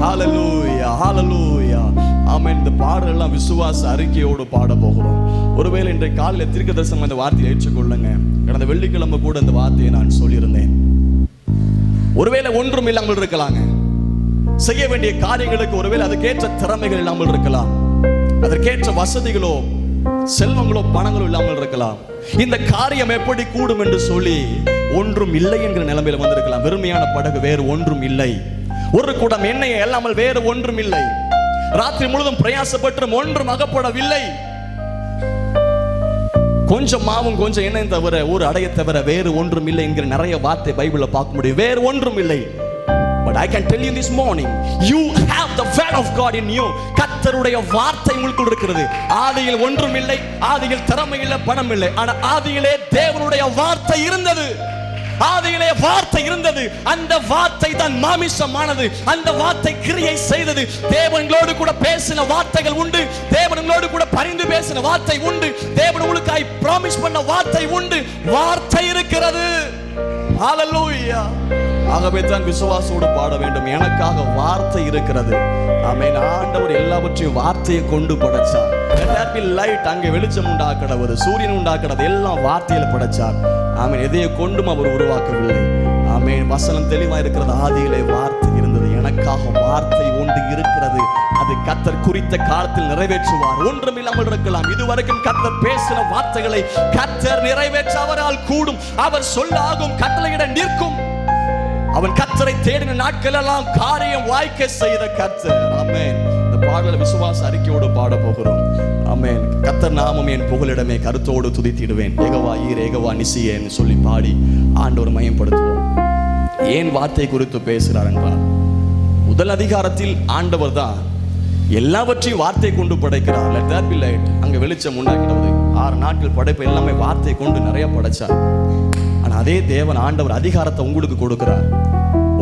ஹalleluya ஹalleluya ஆமென். இந்த பாடல் எல்லாம் விசுவாச அறிக்கையோடு பாட போகிறோம். ஒருவேளை இன்றைய காலையில் தீர்க்கதரிசனம் இந்த வார்த்தையை ஏற்றுக்கொள்ளுங்க. கடந்த வெள்ளிக்கிழமை கூட இந்த வார்த்தையை நான் சொல்லியிருந்தேன். ஒருவேளை ஒன்றும் இல்லாமல் இருக்கலாங்க. செய்ய வேண்டிய காரியங்களுக்கு ஒருவேளை அதுக்கேற்ற திறமைகள் இல்லாமல் இருக்கலாம். அதற்கேற்ற வசதிகளோ செல்வங்களோ பணங்களோ இல்லாமல் இருக்கலாம். இந்த காரியம் எப்படி கூடும் என்று சொல்லி ஒன்றும் இல்லை என்கிற நிலைமையில வந்திருக்கலாம். வெறுமையான படகு, வேறு ஒன்றும் இல்லை. ஒரு குடம் எண்ணெய் இல்லாமல் வேறு ஒன்றும் இல்லை. ராத்திரி முழுதும் பிரயாசப்பட்டு ஒன்றும் அகப்படவில்லை. கொஞ்சம் மாவும் கொஞ்சம் எண்ணெய் தவிர, ஒரு அடைய தவிர வேறு ஒன்றும் இல்லை என்கிற நிறைய வார்த்தை பைபிள்ல பார்க்க முடியும். வேறு ஒன்றும் இல்லை. But I can tell you this morning, you have the word of God in you. கர்த்தருடைய வார்த்தை உங்களுக்குள் இருக்கிறது. ஆதியில் ஒன்றும் இல்லை, ஆதியில் திறமை இல்லை, பணம் இல்லை. ஆனால் ஆதியிலே தேவனுடைய வார்த்தை இருந்தது. ஆதியிலே வார்த்தை இருந்தது. அந்த வார்த்தை தான் மாமிசமானது. அந்த வார்த்தை கிரியை செய்தது. தேவனோடு கூட பேசின வார்த்தைகள் உண்டு. தேவனோடு கூட பரிந்து பேசின வார்த்தை உண்டு. தேவன் உங்களுக்காய் ப்ராமிஸ் பண்ண வார்த்தை உண்டு. வார்த்தை இருக்கிறது. ஹalleluya. ஆகவே தான் விசுவாசோடு பாட வேண்டும். எனக்காக வார்த்தை இருக்கிறது. ஆமென். ஆண்டவர் எல்லாவற்றையும் வார்த்தையை கொண்டு படைச்சார். Let there be light. அங்கே வெளிச்சம் உண்டாக்கடவர், சூரியன் உண்டாக்கடவர், எல்லாம் வார்த்தையில படைச்சார். ஆமென். எதையை கொண்டும் அவர் உருவாக்கவில்லை. ஆமென். வசனம் தெளிவா இருக்கிறது. ஆதியிலே வார்த்தை இருந்தது. எனக்காக வார்த்தை ஒன்று இருக்கிறது. அது கர்த்தர் குறித்த காலத்தில் நிறைவேற்றுவார். ஒன்றும் இல்லாமல் இருக்கலாம். இதுவரைக்கும் கர்த்தர் பேசின வார்த்தைகளை கர்த்தர் நிறைவேற்ற அவரால் கூடும். அவர் சொல்லாகும், கட்டளையிட நிற்கும். அவன் கர்த்தரை தேடின நாட்கள் எல்லாம் காரியம் வாய்க்க செய்த கர்த்தர். ஆமென். இந்த பாடலை விசுவாச அறிக்கையோடு பாட போகிறோம். ஆமென். கர்த்தர் நாமம் என் புகலிடமே, கருத்தோடு துதித்திடுவேன். ஏகவா ஈர், ஏகவா நிசியேன்னு சொல்லி பாடி ஆண்டவர் மையப்படுத்துவோம். ஏன் வார்த்தை குறித்து பேசுகிறார் என்றால், முதல் அதிகாரத்தில் ஆண்டவர் தான் எல்லாவற்றையும் வார்த்தை கொண்டு படைக்கிறார். Let there be light. அங்கே வெளிச்சம் உண்டாக்கினது. 6 நாட்கள் படைப்பு எல்லாமே வார்த்தை கொண்டு நிறைய படைச்சார். ஆனா அதே தேவன் ஆண்டவர் அதிகாரத்தை உங்களுக்கு கொடுக்கிறார்.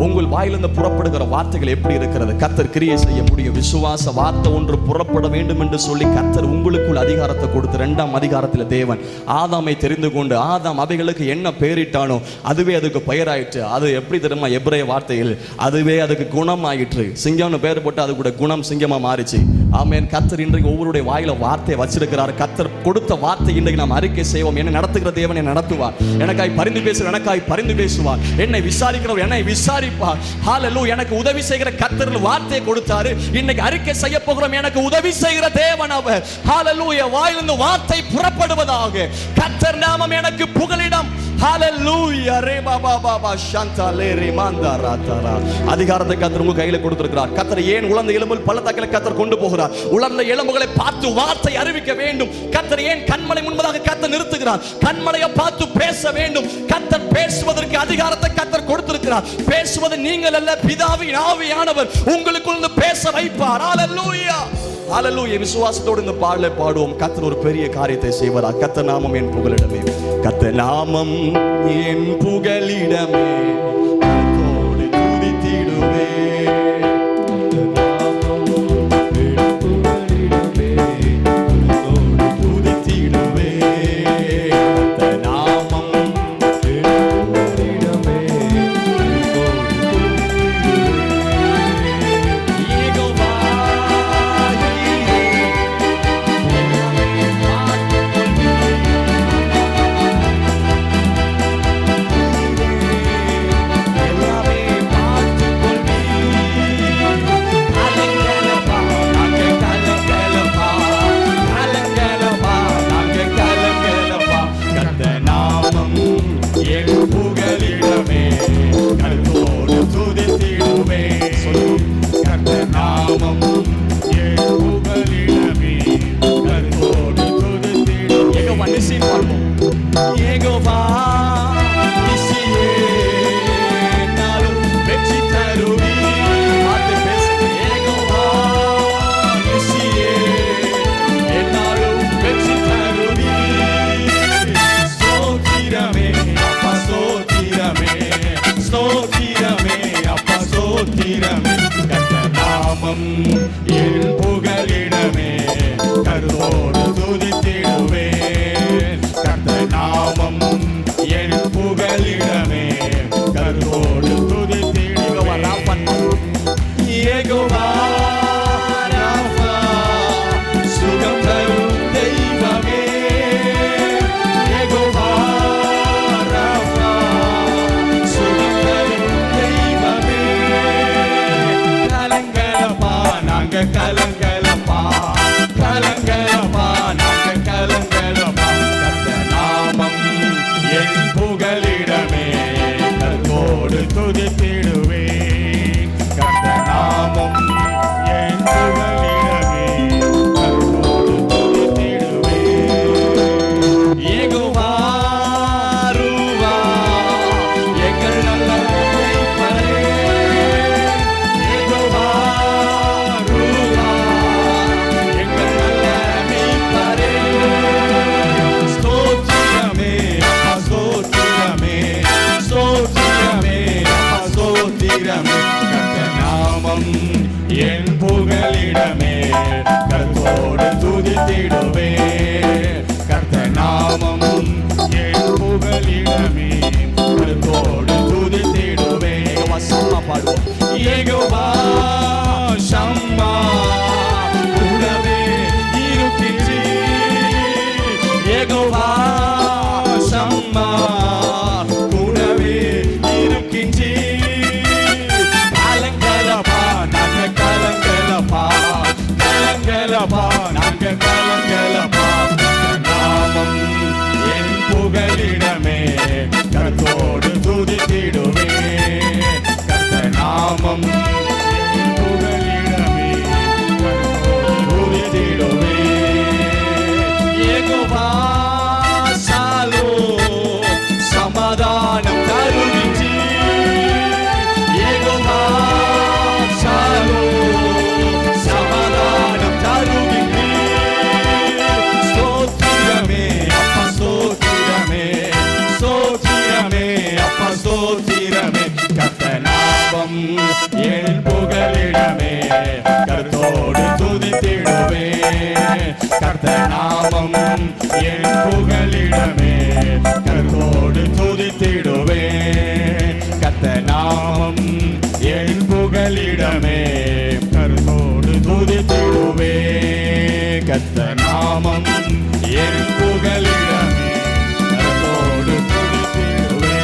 உங்கள் வாயிலிருந்து புறப்படுகிற வார்த்தைகள் எப்படி இருக்கிறது? கர்த்தர் கிரியை செய்ய முடியும். விசுவாச வார்த்தை ஒன்று புறப்பட வேண்டும் என்று சொல்லி கர்த்தர் உங்களுக்குள் அதிகாரத்தை கொடுத்து 2ஆம் அதிகாரத்தில் தேவன் ஆதாமை தெரிந்து கொண்டு, ஆதாம் அவைகளுக்கு என்ன பெயரிட்டானோ அதுவே அதுக்கு பெயராயிற்று. அது எப்படி தெரியுமா? எபிரேய வார்த்தையில் அதுவே அதுக்கு குணம் ஆயிற்று. சிங்கம்னு பெயர் போட்டு அது கூட குணம் சிங்கமா மாறிச்சு. ஆமென். கர்த்தர் இன்றைக்கு ஒவ்வொருடைய வாயில வார்த்தையை வச்சிருக்கிறார். கர்த்தர் கொடுத்த வார்த்தை இன்றைக்கு நாம் அறிக்கை செய்வோம். என்னை நடத்துகிற தேவன் என்னை நடத்துவார். எனக்காய் பரிந்து பேசுவார். எனக்காய் பரிந்து பேசுவார். என்னை விசாரிக்கிறவர் என்னை விசாரிப்பார். ஹalleluya. எனக்கு உதவி செய்கிற கர்த்தர் வார்த்தையை கொடுத்தாரு. இன்னைக்கு அறிக்கை செய்ய போகிறோம். எனக்கு உதவி செய்கிற தேவன் அவர். ஹalleluya. வாயிலிருந்து வார்த்தை புறப்படுவதாக. கர்த்தர் நாமம் எனக்கு புகலிடம். ஹalleluya. ரே பாபா பாபா சாந்தாலே ரிமாந்தா ராதரா. அதிகாரத்தை கர்த்தர் உங்க கையில கொடுத்திருக்கிறார். கர்த்தர் ஏன் உலர்ந்த எலும்புகள் பள்ளத்தாக்கிலே கர்த்தர் கொண்டு போகிறார்? உலர்ந்த எலும்புகளை பார்த்து வார்த்தை அறிவிக்க வேண்டும். கர்த்தர் ஏன் கண்மலை முன்பதாக கர்த்தர் நிறுத்துகிறார்? கண்மலையை பார்த்து பேச வேண்டும். கர்த்தர் பேசுவதற்கு அதிகாரத்தை கர்த்தர் கொடுத்திருக்கிறார். பேசுவது நீங்கள் அல்ல, பிதாவின் ஆவியானவர் உங்களுக்குள்ள பேச வைப்பார். ஹalleluya. ஹalleluya. விசுவாசத்தோடு இந்த பாடலை பாடுவோம். கர்த்தர் ஒரு பெரிய காரியத்தை செய்வார். கர்த்தர் நாமம் என் புகலிடமே, கர்த்தர் நாமம் என் புகலிடமே, கர்த்தரோடு துதித்திடுவே. என் புகலிடமே கர்த்தரோடு துதித்திடுவே கர்த்தர் நாமம் என் புகலிடமே கர்த்தரோடு துதித்திடுவே சம்மா பாடுவோம் யெகோவா சம்மா கூடவே இருக்கின்றீ யெகோவா சம்மா கூடவே இருக்கின்றீ கலங்கலப்பா நாங்க கலங்கலப்பா கலங்கலப்பா நாங்க கலங்கலப்பா நாமம் என் புகலிடமே கர்த்தரோடு துதித்திடுவே கர்த்தர் நாமம் என் புகலிடமே கர்த்தரோடு துதித்திடுவே யெகோவா ஷாலோம் சமாதானம் தருகின்றீ யெகோவா ஷாலோம் சமாதானம் தருகின்றீ ஸ்தோத்திரமே அப்பா ஸ்தோத்திரமே ஸ்தோத்திரமே அப்பா ஸ்தோத்திரமே கர்த்தர் நாமம் என் புகலிடமே கர்த்தரோடு துதித்திடுவே கர்த்தர் நாமம் என் புகலிடமே கர்த்தரோடு துதித்திடுவே கர்த்தர் நாமம் என் புகலிடமே கர்த்தரோடு துதித்திடுவே கர்த்தர் நாமம் என் புகலிடமே கர்த்தரோடு துதித்திடுவே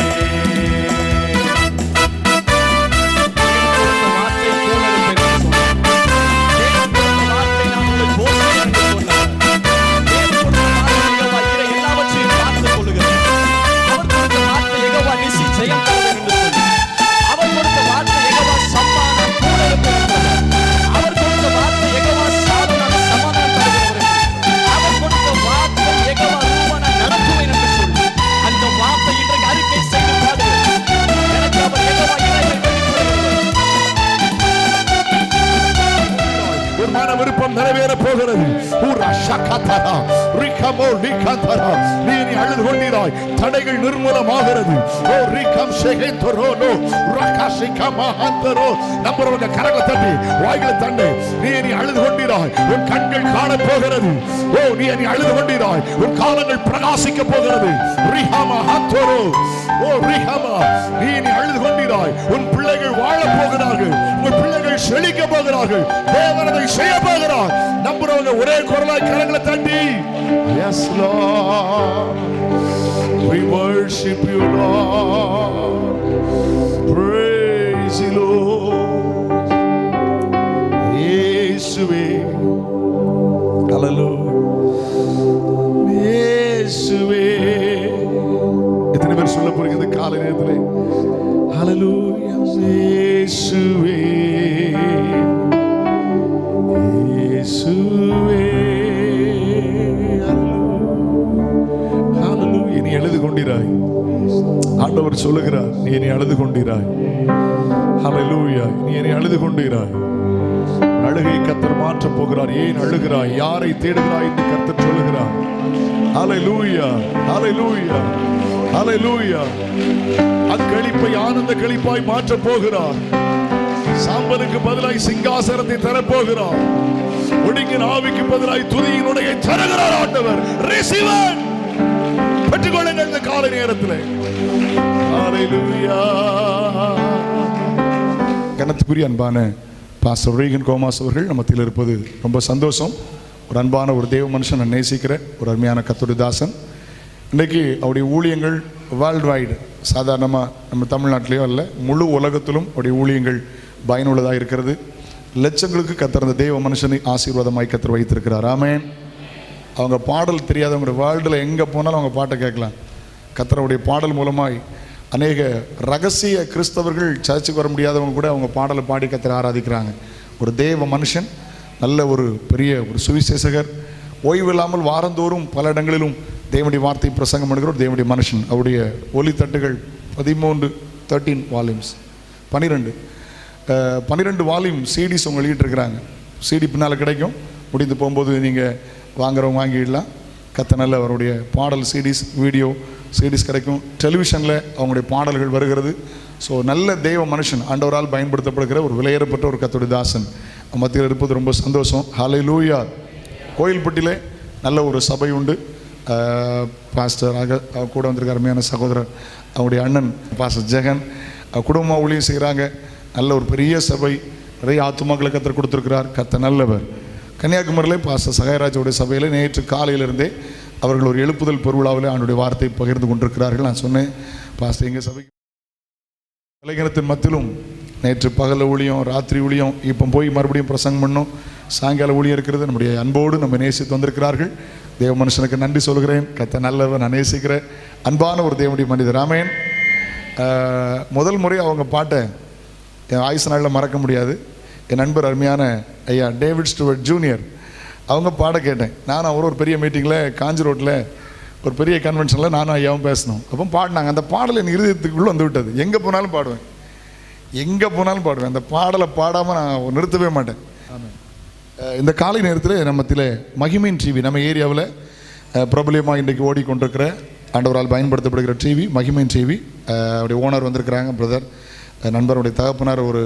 விருப்பம் நிறைவேற போகிறது. நீ அழுது கொண்டிராய், தடைகள் நிர்மூலமாகிறது. நம்புறவங்க கரங்களை தட்டி வாய்களை தண்டு. நீ அழுது கொண்டிராய், உன் கண்கள் காண போகிறது. ஓ நீ அழுது கொண்டிராய், உன் காலங்கள் பிரகாசிக்க போகிறது. ஓ ரிஹமா, நீ அழுது கொண்டிராய், உன் பிள்ளைகள் வாழ போகிறார்கள், உன் பிள்ளைகள் செழிக்க போகிறார்கள், தேவனை செய்ய போகிறார். நம்புறவங்க ஒரே குரலாய் கரங்களை தட்டி yes Lord, we worship you Lord, praise you Lord, இயேசுவே hallelujah, இயேசுவே. எத்தனை பேர் சொல்ல போறீங்க இந்த காலை நேரத்திலே hallelujah, இயேசுவே இயேசுவே ஹalleluya. நீ அழுது கொண்டிராய், ஆண்டவர் சொல்லுகிறார், நீ என்னை அழுது கொண்டிராய். ஹalleluya, நீ என்னை அழுது கொண்டிராய். அழுகை கர்த்தர் மாற்றப் போகிறார். ஏன் அழுகிறாய், யாரை தேடுகிறாய் என்று கர்த்தர் சொல்லுகிறார். ஹalleluya, ஹalleluya, ஹalleluya. அக்களிப்பை ஆனந்த களிப்பாய் மாற்றப் போகிறார். சாம்பலுக்கு பதிலாய் சிங்காசனத்தை தரப்போகிறார். ஒடுங்கின ஆவிக்கு பதிலாய் துதியினுடைய தருகிறார் ஆண்டவர். ரிசீவ் இட், பெற்றுக்கொள்ளுங்கள் இந்த காலை நேரத்தில். ஹalleluya. கனத்துக்குரிய அன்பான பாஸ்டர் ரீகன் கோமாஸ் அவர்கள் நம்மத்தில் இருப்பது ரொம்ப சந்தோஷம். ஒரு அன்பான ஒரு தேவ மனுஷன், நான் நேசிக்கிற ஒரு அருமையான கர்த்தருடைய தாசன். இன்றைக்கு அவருடைய ஊழியங்கள் வேர்ல்டு வைடு, சாதாரணமாக நம்ம தமிழ்நாட்டிலேயோ அல்ல, முழு உலகத்திலும் அவருடைய ஊழியங்கள் பயனுள்ளதாக இருக்கிறது. லட்சங்களுக்கு கர்த்தர் அந்த தேவ மனுஷனை ஆசீர்வாதமாய் கர்த்தர் வைத்திருக்கிறார். ஆமென். அவங்க பாடல் தெரியாதவங்க வேர்ல்டில் எங்கே போனாலும் அவங்க பாட்டை கேட்கலாம். கர்த்தருடைய பாடல் மூலமாய் அநேக ரகசிய கிறிஸ்தவர்கள் சர்ச்சுக்கு வர முடியாதவங்க கூட அவங்க பாடலை பாடி கர்த்தரை ஆராதிக்கிறாங்க. ஒரு தேவ மனுஷன், நல்ல ஒரு பெரிய ஒரு சுவிசேஷகர், ஓய்வில்லாமல் வாரந்தோறும் பல இடங்களிலும் தேவனுடைய வார்த்தை பிரசங்கம் பண்ணுகிற ஒரு தேவனுடைய மனுஷன். அவருடைய ஒலித்தட்டுகள் 13 வால்யூம்ஸ், 12 வால்யூம் சிடிஸ் அவங்க வெளியிட்டிருக்கிறாங்க. சிடி பின்னால் கிடைக்கும், முடிந்து போகும்போது நீங்கள் வாங்குறவங்க வாங்கிடலாம். நல்ல அவருடைய பாடல் சிடிஸ், வீடியோ சிடிஸ் கிடைக்கும். டெலிவிஷனில் அவங்களுடைய பாடல்கள் வருகிறது. ஸோ நல்ல தேவ மனுஷன், ஆண்டவரால் பயன்படுத்தப்படுகிற ஒரு விலையேறப்பட்ட ஒரு கர்த்தருடைய தாசன். மத்தியில் இருப்பது ரொம்ப சந்தோஷம். ஹல்லேலூயா. கோயில்பட்டியிலே நல்ல ஒரு சபை உண்டு. பாஸ்டராக கூட வந்திருக்க அருமையான சகோதரர், அவருடைய அண்ணன் பாஸ்டர் ஜெகன் குடும்பமாக ஊழியம் செய்கிறாங்க. நல்ல ஒரு பெரிய சபை, நிறைய ஆத்துமாக்களை கர்த்தர் கொடுத்துருக்கிறார். கர்த்தர் நல்லவர். கன்னியாகுமரியிலே பாஸ்டர் சகாயராஜோடைய சபையில் நேற்று காலையிலிருந்தே அவர்கள் ஒரு எழுப்புதல் பெருவிழாவில் அவனுடைய வார்த்தை பகிர்ந்து கொண்டிருக்கிறார்கள். நான் சொன்னேன், பாஸ்டர் எங்கள் சபைக்கு இளைஞரத்தின் மத்தியிலும் நேற்று பகல் ஊழியம், ராத்திரி ஊழியம், இப்போ போய் மறுபடியும் பிரசங்கம் பண்ணும், சாயங்கால ஊழியம் இருக்கிறது. நம்முடைய அன்போடு நம்ம நேசித்து வந்திருக்கிறார்கள். தேவ மனுஷனுக்கு நன்றி சொல்கிறேன். கர்த்தர் நல்லவர், நான் நேசிக்கிறேன். அன்பான ஒரு தேவனுடைய மனிதர். ஆமென். முதல் முறை அவங்க பாட்டை என் ஆயுசு நாளில் மறக்க முடியாது. என் நண்பர் அருமையான ஐயா டேவிட் ஸ்டூவர்ட் ஜூனியர் அவங்க பாட கேட்டேன். நானும் அவரும் ஒரு பெரிய மீட்டிங்கில் காஞ்சி ரோட்டில் ஒரு பெரிய கன்வென்ஷனில் நானும் ஐயாவும் பேசணும். அப்போ பாடினாங்க. அந்த பாடல் என் இருதயத்துக்குள்ளே வந்து விட்டது. எங்கே போனாலும் பாடுவேன், எங்கே போனாலும் பாடுவேன். அந்த பாடலை பாடாமல் நான் நிறுத்தவே மாட்டேன். இந்த காலை நேரத்தில் நம்மத்தில் மகிமையின் டிவி, நம்ம ஏரியாவில் பிரபலியமாக இன்றைக்கு ஓடிக்கொண்டிருக்கிற, ஆண்டவரால் பயன்படுத்தப்படுகிற டிவி மகிமையின் டிவி. அவருடைய ஓனர் வந்திருக்கிறாங்க, பிரதர் நண்பருடைய தகப்பனார் ஒரு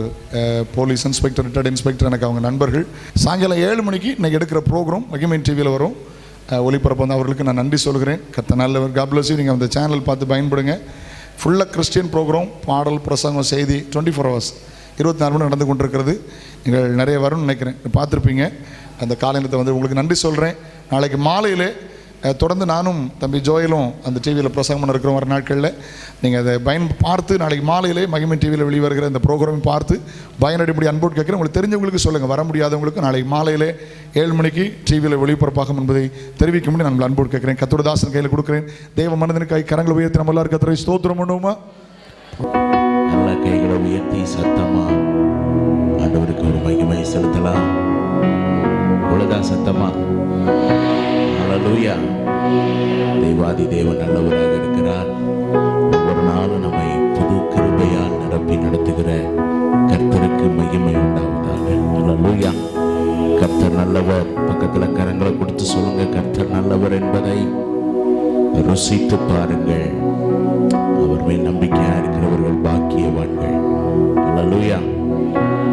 போலீஸ் இன்ஸ்பெக்டர், ரிட்டையர்ட் இன்ஸ்பெக்டர், எனக்கு அவங்க நண்பர்கள். சாயங்காலம் 7 மணிக்கு இன்றைக்கி எடுக்கிற ப்ரோக்ராம் மகிமையின் டிவியில் வரும். ஒளிபரப்பு வந்து அவர்களுக்கு நான் நன்றி சொல்கிறேன். கர்த்தர் நல்லவர். God bless you. நீங்கள் அந்த சேனல் பார்த்து பயன்படுங்க. ஃபுல்லாக கிறிஸ்டியன் ப்ரோக்ராம், பாடல், பிரசங்கம், செய்தி 24 hours 24 மணி நடந்து கொண்டிருக்கிறது. நீங்கள் நிறைய வரும்னு நினைக்கிறேன், பார்த்துருப்பீங்க. அந்த காலையில் வந்து உங்களுக்கு நன்றி சொல்கிறேன். நாளைக்கு மாலையில் தொடர்ந்து நானும் தம்பி ஜோயலும் அந்த டிவியில் பிரசங்கம் பண்ண இருக்கிற வர நாட்களில் நீங்கள் அதை பார்த்து நாளைக்கு மாலையிலே மகிமை டிவியில் வெளிவருகிற இந்த ப்ரோக்ராம் பார்த்து பயனடைபடி அன்போடு கேட்குறேன். உங்களுக்கு தெரிஞ்சவங்களுக்கு சொல்லுங்கள், வர முடியாதவங்களுக்கு நாளைக்கு மாலையிலே 7 மணிக்கு டிவியில் ஒளிபரப்பாகும் என்பதை தெரிவிக்க முடியும். நான் அன்போடு கேட்குறேன். கர்த்தருடைய தாசன் கையில் கொடுக்குறேன். தேவ மனிதனுக்காய் கரங்களை உயர்த்தி நம்ம எல்லாரும் கர்த்தரை ஸ்தோத்திரம் பண்ணுவோமா? நல்ல கைகளை உயர்த்தி சத்தமா ஆண்டவருக்கு ஒரு மகிமை செலுத்தலாம். உலகா சத்தமா ஹல்லேலூயா. தேவாதி தேவன் நல்லவராக இருக்கிறார். ஒவ்வொரு நாளும் நம்மை புது கிருபையால் நிரப்பி நடத்துகிற கர்த்தருக்கு மகிமை உண்டாவதாக. ஹல்லேலூயா. கர்த்தர் நல்லவர். பக்கத்துல கரங்களை கொடுத்து சொல்லுங்க, கர்த்தர் நல்லவர் என்பதை ருசித்து பாருங்கள். அவர் மேல் நம்பிக்கையா இருக்கிறவர்கள் பாக்கியவான்கள். ஹல்லேலூயா.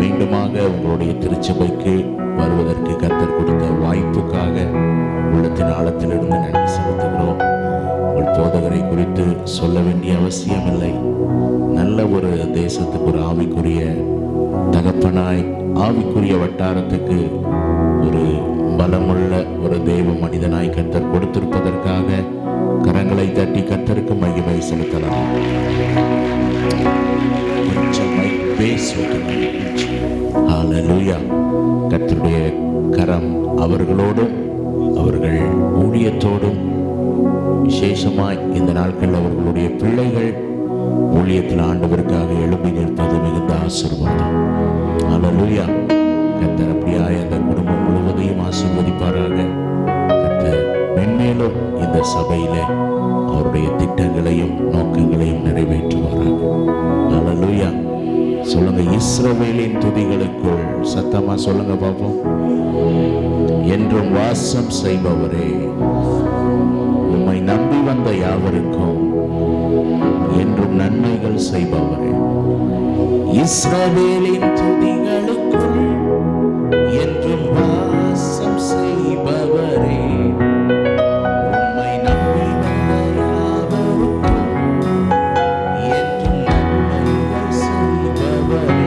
மீண்டுமாக உங்களுடைய திருச்சபைக்கு வருவதற்கு கர்த்தர் கொடுத்த வாய்ப்புக்காக உள்ளத்தின் ஆழத்திலிருந்து நன்றி செலுத்துகிறோம். உங்கள் போதகரை குறித்து சொல்ல வேண்டிய அவசியமில்லை. நல்ல ஒரு தேசத்துக்கு ஒரு ஆவிக்குரிய தகப்பனாய், ஆவிக்குரிய வட்டாரத்துக்கு ஒரு பலமுள்ள ஒரு தெய்வ மனிதனாய் கர்த்தர் கொடுத்திருப்பதற்காக கரங்களை தட்டி கர்த்தருக்கு மகிமை செலுத்தலாம். ஹல்லேலூயா. கர்த்தருடைய கரம் அவர்களோடும் அவர்கள் ஊழியத்தோடும், விசேஷமாய் இந்த நாட்கள் அவர்களுடைய பிள்ளைகள் ஊழியத்தில் ஆண்டவருக்காக எழுப்பி நிற்பது மிகுந்த ஆசீர்வாதம். ஹல்லேலூயா. கர்த்தர் அப்படியாய் அந்த குடும்பம் முழுவதையும் ஆசீர்வதிப்பாராக. கர்த்தர் மென்மேலும் இந்த சபையிலே அவருடைய திட்டங்களையும் நோக்கங்களையும் நிறைவேற்றுவாராக. ஹல்லேலூயா. சொல்லுங்க, இஸ்ரவேலின் துதிகளுக்குள் சத்தமா சொல்லுங்க பாப்போம். என்றும் வாசம் செய்பவரே, உம்மை நம்பி வந்த யாவருக்கும் என்றும் நன்மைகள் செய்பவரே, இஸ்ரவேலின் துதிகளுக்குள் என்றும் வாசம் செய்பவரே, உம்மை நம்பி வந்த யாவருக்கும் என்றும் நன்மைகள் செய்பவரே.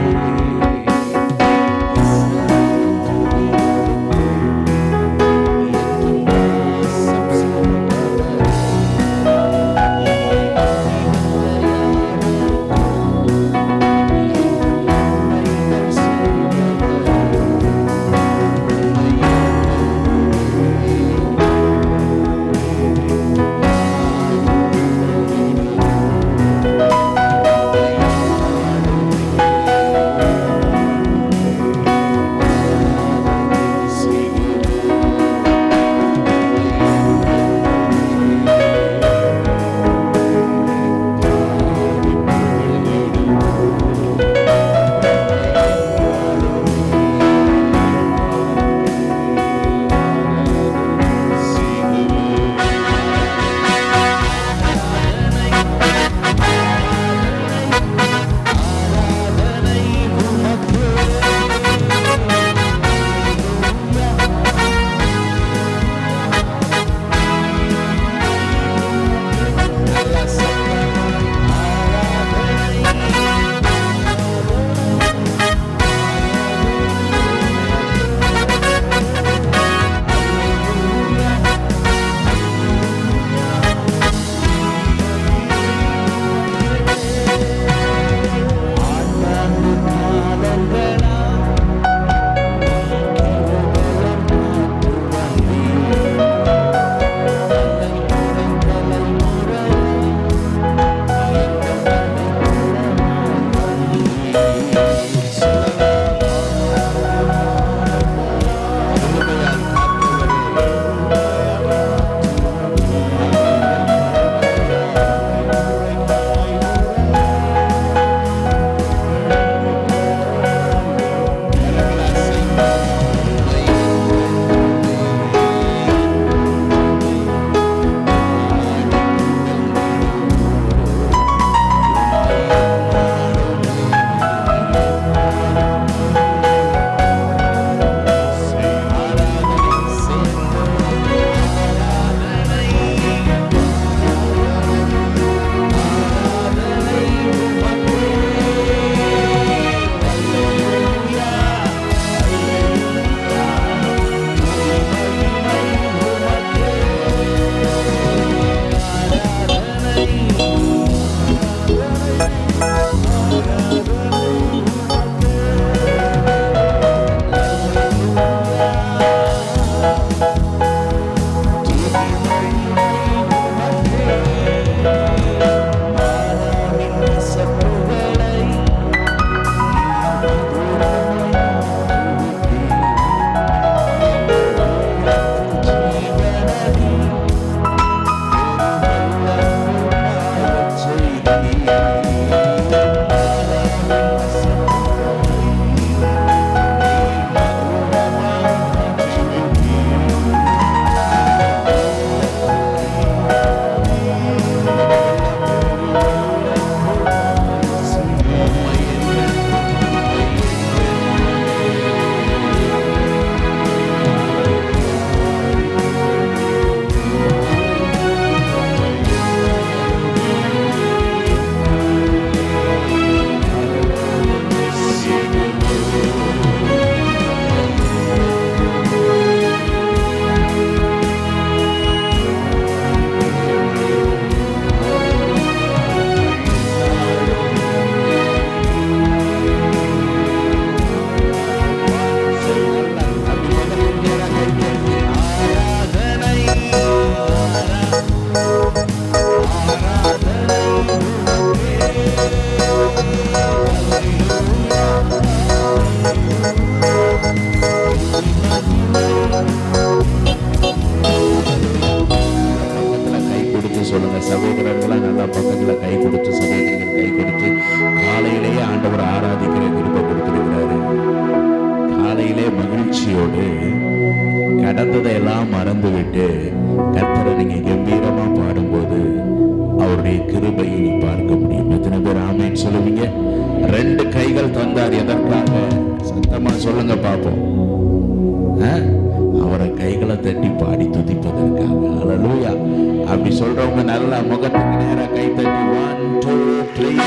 ஒரே மகிழ்ச்சியோடு கடந்ததையெல்லாம் மறந்துவிட்டு கர்த்தரை நீங்க கம்பீரமா பாடும்போது அவருடைய கிருபையை நீ பார்க்க முடியும். எத்தனை பேர் ஆமென் சொல்லுவீங்க? 2 கைகள் தந்தார் எதற்காக? சத்தமா சொல்லுங்க பாப்போம். அவரை கைகளை தட்டி பாடி துதிப்பதற்காக. ஹல்லேலூயா. அப்படி சொல்றவங்க நல்லா முகத்துக்கு நேரா கை தட்டி 1 2 3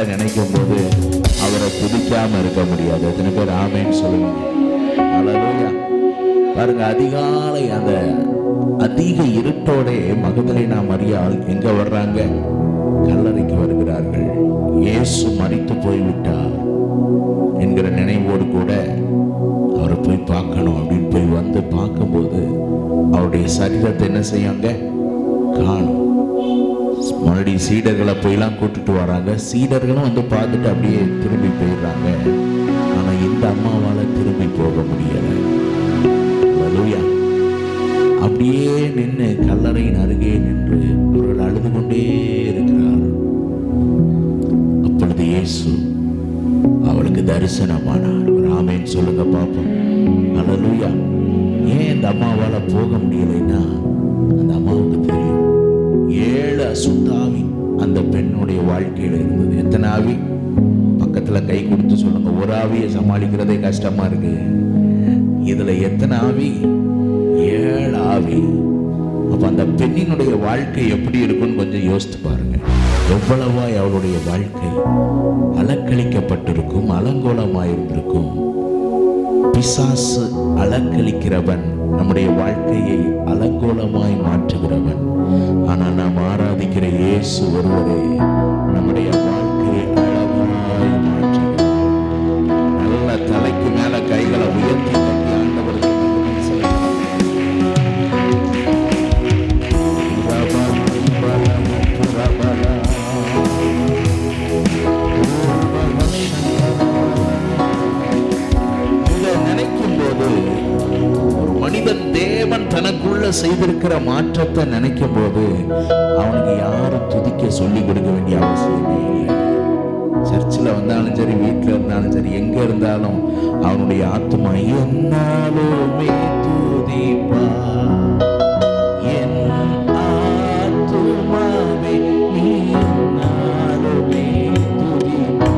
நினைக்கும் போது அவரை துதிக்காம இருக்க முடியாது. எத்தனை பேர் ஆமென் சொல்லுவீங்க? ஹல்லேலூயா. பாருங்க, அதிகாலை அந்த அதிக இருட்டோட மகதலேனா மரியாள் எங்க வர்றாங்க? கல்லறைக்கு வருகிறார்கள். இயேசு மரித்து போய்விட்டார் என்கிற நினைவோடு கூட அவரை போய் பார்க்கணும் அப்படின்னு போய் வந்து பார்க்கும்போது அவருடைய சரீரத்தை என்ன செய்யாங்க? காணும். மறுபடியும் சீடர்களை போயெல்லாம் கூட்டிட்டு வராங்க. சீடர்களும் வந்து பார்த்துட்டு அப்படியே திரும்பி போயிடுறாங்க. ஆனா இந்த அம்மாவால திரும்பி போக முடியல. ஹல்லேலூயா. அப்படியே நின்று கல்லறையின் அருகே நின்று அவர்கள் அழுது கொண்டே இருக்கிறார். அப்பொழுது இயேசு அவளுக்கு தரிசனமானார். ஒரு ஆமென் சொல்லுங்க பாப்போம். ஹல்லேலூயா. ஏன் இந்த அம்மாவால போக முடியலைன்னா அந்த அம்மாவுக்கு தெரியும் 7 அசுத்தாவி அந்த பெண்ணுடைய வாழ்க்கையில் இருந்தது. எத்தனை ஆவி? பக்கத்துல கை கொடுத்து சொல்லுங்க. ஒரு ஆவியை சமாளிக்கிறதே கஷ்டமா இருக்கு. இதுல எத்தனை ஆவி? பெண்ணினுடைய வாழ்க்கை எப்படி இருக்குன்னு கொஞ்சம் யோசித்து பாருங்க. எவ்வளவாய் அவளுடைய வாழ்க்கை அலக்களிக்கப்பட்டிருக்கும், அலங்கோலமாயிருந்திருக்கும். பிசாசு அலக்களிக்கிறவன், நம்முடைய வாழ்க்கையை அலங்கோலமாய் மாற்றுகிறவன். ஆனால் நாம் ஆராதிக்கிற இயேசு ஒருவரே நம்முடைய வாழ்க்கையை அழகாய் மாற்றுகிறார். நல்ல தலைக்கு மேல கைகளை உயர்த்தி தட்டி ஆண்டவருக்கு மகிமை செலுத்துங்கள். இதை நினைக்கும் போது ஒரு மனிதன் தேவன் தனக்குள்ள செய்திருக்கிற மாற்றத்தை நினைக்கும் போது அவனுக்கு யாரும் துதிக்க சொல்லி கொடுக்க வேண்டிய அவசியமே இல்லை. சர்ச்சில் வந்தாலும் சரி, வீட்டில் இருந்தாலும் சரி, எங்க இருந்தாலும் அவனுடைய ஆத்மா என்னாலுமே துதிப்பா. என் ஆத்துமாவே நீ என்னாலுமே துதிப்பா.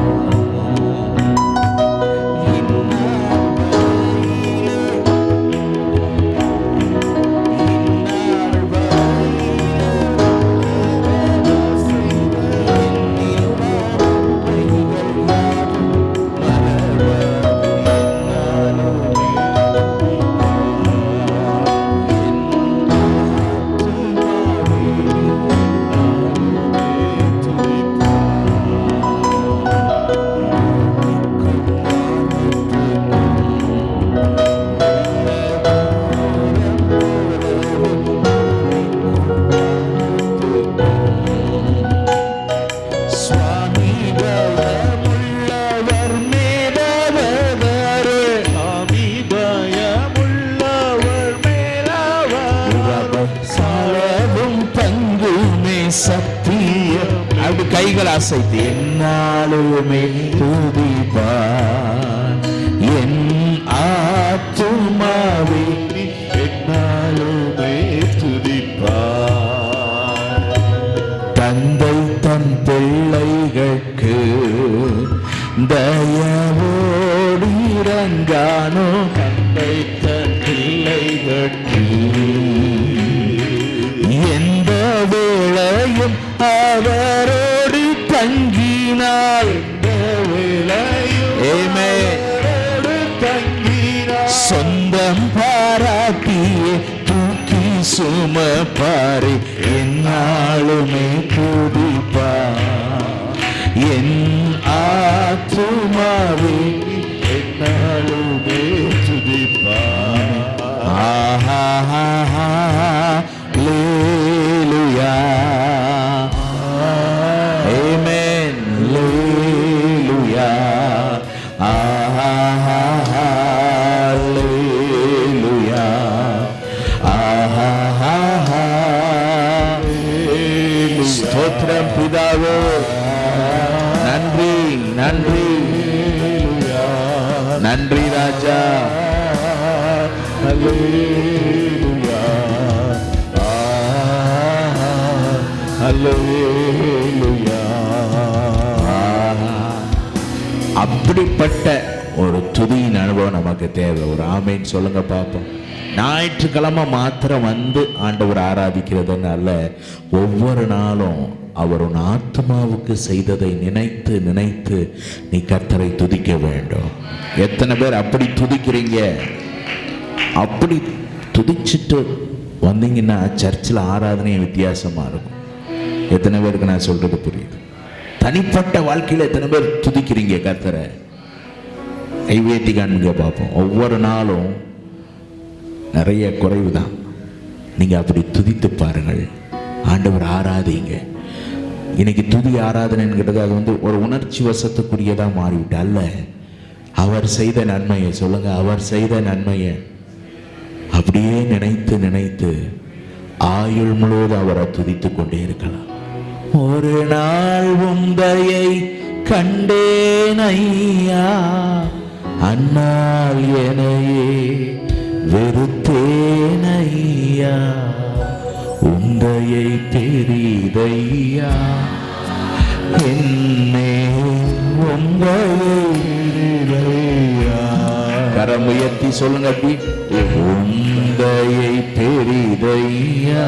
சத்திய அப்படி கைகள் அசைத்து என்னாலுமே துதிப்பான். என் ஆத்துமாவே என்னாலுமே துதிப்பான். தந்தை தன் பிள்ளைகளுக்கு தயவோடு இறங்கானோ. தந்தை தன் பிள்ளைகளுக்கு எந்த வேளையும் அவரோடு தங்கினாள். சொந்தம் பாராட்டியே தூக்கி சுமப்பாரி என்னாலுமே துதிப்பா. என் ஆத்துமாவே என்னாலுமே துதிப்பா. ஆஹா Hallelujah. Amen. Hallelujah. Hallelujah. ஸ்தோத்திரம் பிதாவே. நன்றி நன்றி நன்றி ராஜா. அப்படிப்பட்ட ஒரு துதியின் அனுபவம் நமக்கு தேவை. ஒரு ஆமேன் சொல்லுங்க பார்ப்போம். ஞாயிற்றுக்கிழமை மாத்திரம் வந்து ஆண்டவர் ஆராதிக்கிறதுன்னு அல்ல, ஒவ்வொரு நாளும் அவர் உன் ஆத்மாவுக்கு செய்ததை நினைத்து நினைத்து நீ கர்த்தரை துதிக்க வேண்டும். எத்தனை பேர் அப்படி துதிக்கிறீங்க? அப்படி துதிச்சுட்டு வந்தீங்கன்னா சர்ச்சில் ஆராதனை வித்தியாசமாக இருக்கும். எத்தனை பேருக்கு நான் சொல்றது புரியுது? தனிப்பட்ட வாழ்க்கையில் எத்தனை பேர் துதிக்கிறீங்க கர்த்தரை? கைவேத்தி காண்க பார்ப்போம். ஒவ்வொரு நாளும் நிறைய குறைவு தான். நீங்கள் அப்படி துதித்து பாருங்கள், ஆண்டவர் ஆராதிங்க. இன்னைக்கு துதி ஆராதனைங்கிறது அது ஒரு உணர்ச்சி வசத்துக்குரியதாக மாறிவிட்டு அல்ல. அவர் செய்த நன்மையை சொல்லுங்க, அவர் செய்த நன்மையை அப்படியே நினைத்து நினைத்து ஆயுள் முழுவதும் அவரை துதித்து கொண்டே இருக்கலாம். ஒரு நாள் உந்தையை கண்டேன் ஐயா, அன்னால் எனையே வெறுத்தேன் ஐயா. உந்தையை பெரிதையா என்னே உந்தையை கரம் உயர்த்தி சொல்லுங்க. உந்தையை பெரிய பெரிதையா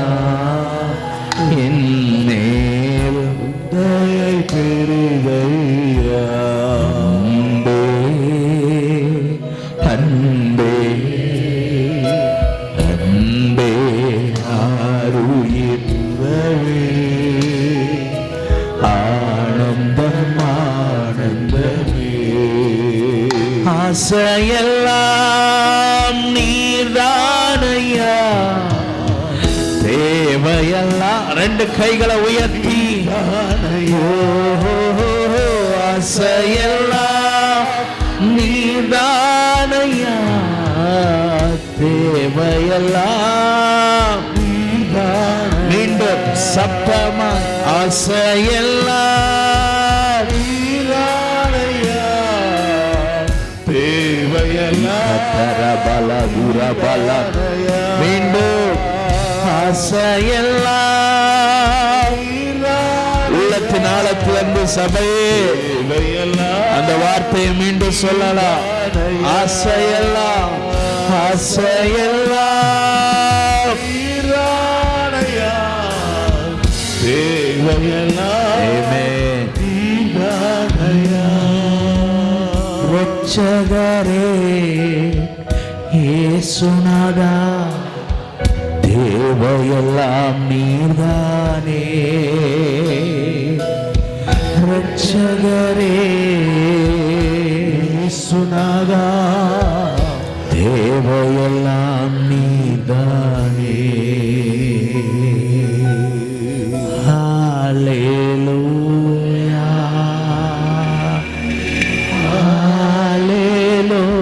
என் மேல் தயை பெரிதையா அன்பே அன்பே ஆருயிர்வே ஆனந்தம் ஆனந்தமே ஆசையெல்லாம் நீர்தானையா தேவையெல்லாம் ரெண்டு கைகளை உயர்த்தி ஆசையெல்லாம் நீர்தானையா தேவையெல்லாம் மீண்டும் சப்தமா ஆசையெல்லாம் நீர்தானையா தேவையெல்லாம் மீண்டும் ஆசையெல்லாம் உள்ளத்தின் ஆழத்திலிருந்து சபையே அந்த வார்த்தையை மீண்டும் சொல்லலாம். ஆசையெல்லாம் ஆசையெல்லாம் ரட்சகரே இயேசுநாதா தேவையெல்லாம் நீர்தானே ரட்சகரே இயேசுநாதா தேவையெல்லாம் நீர்தானே ஹல்லேலூயா ஹல்லேலூயா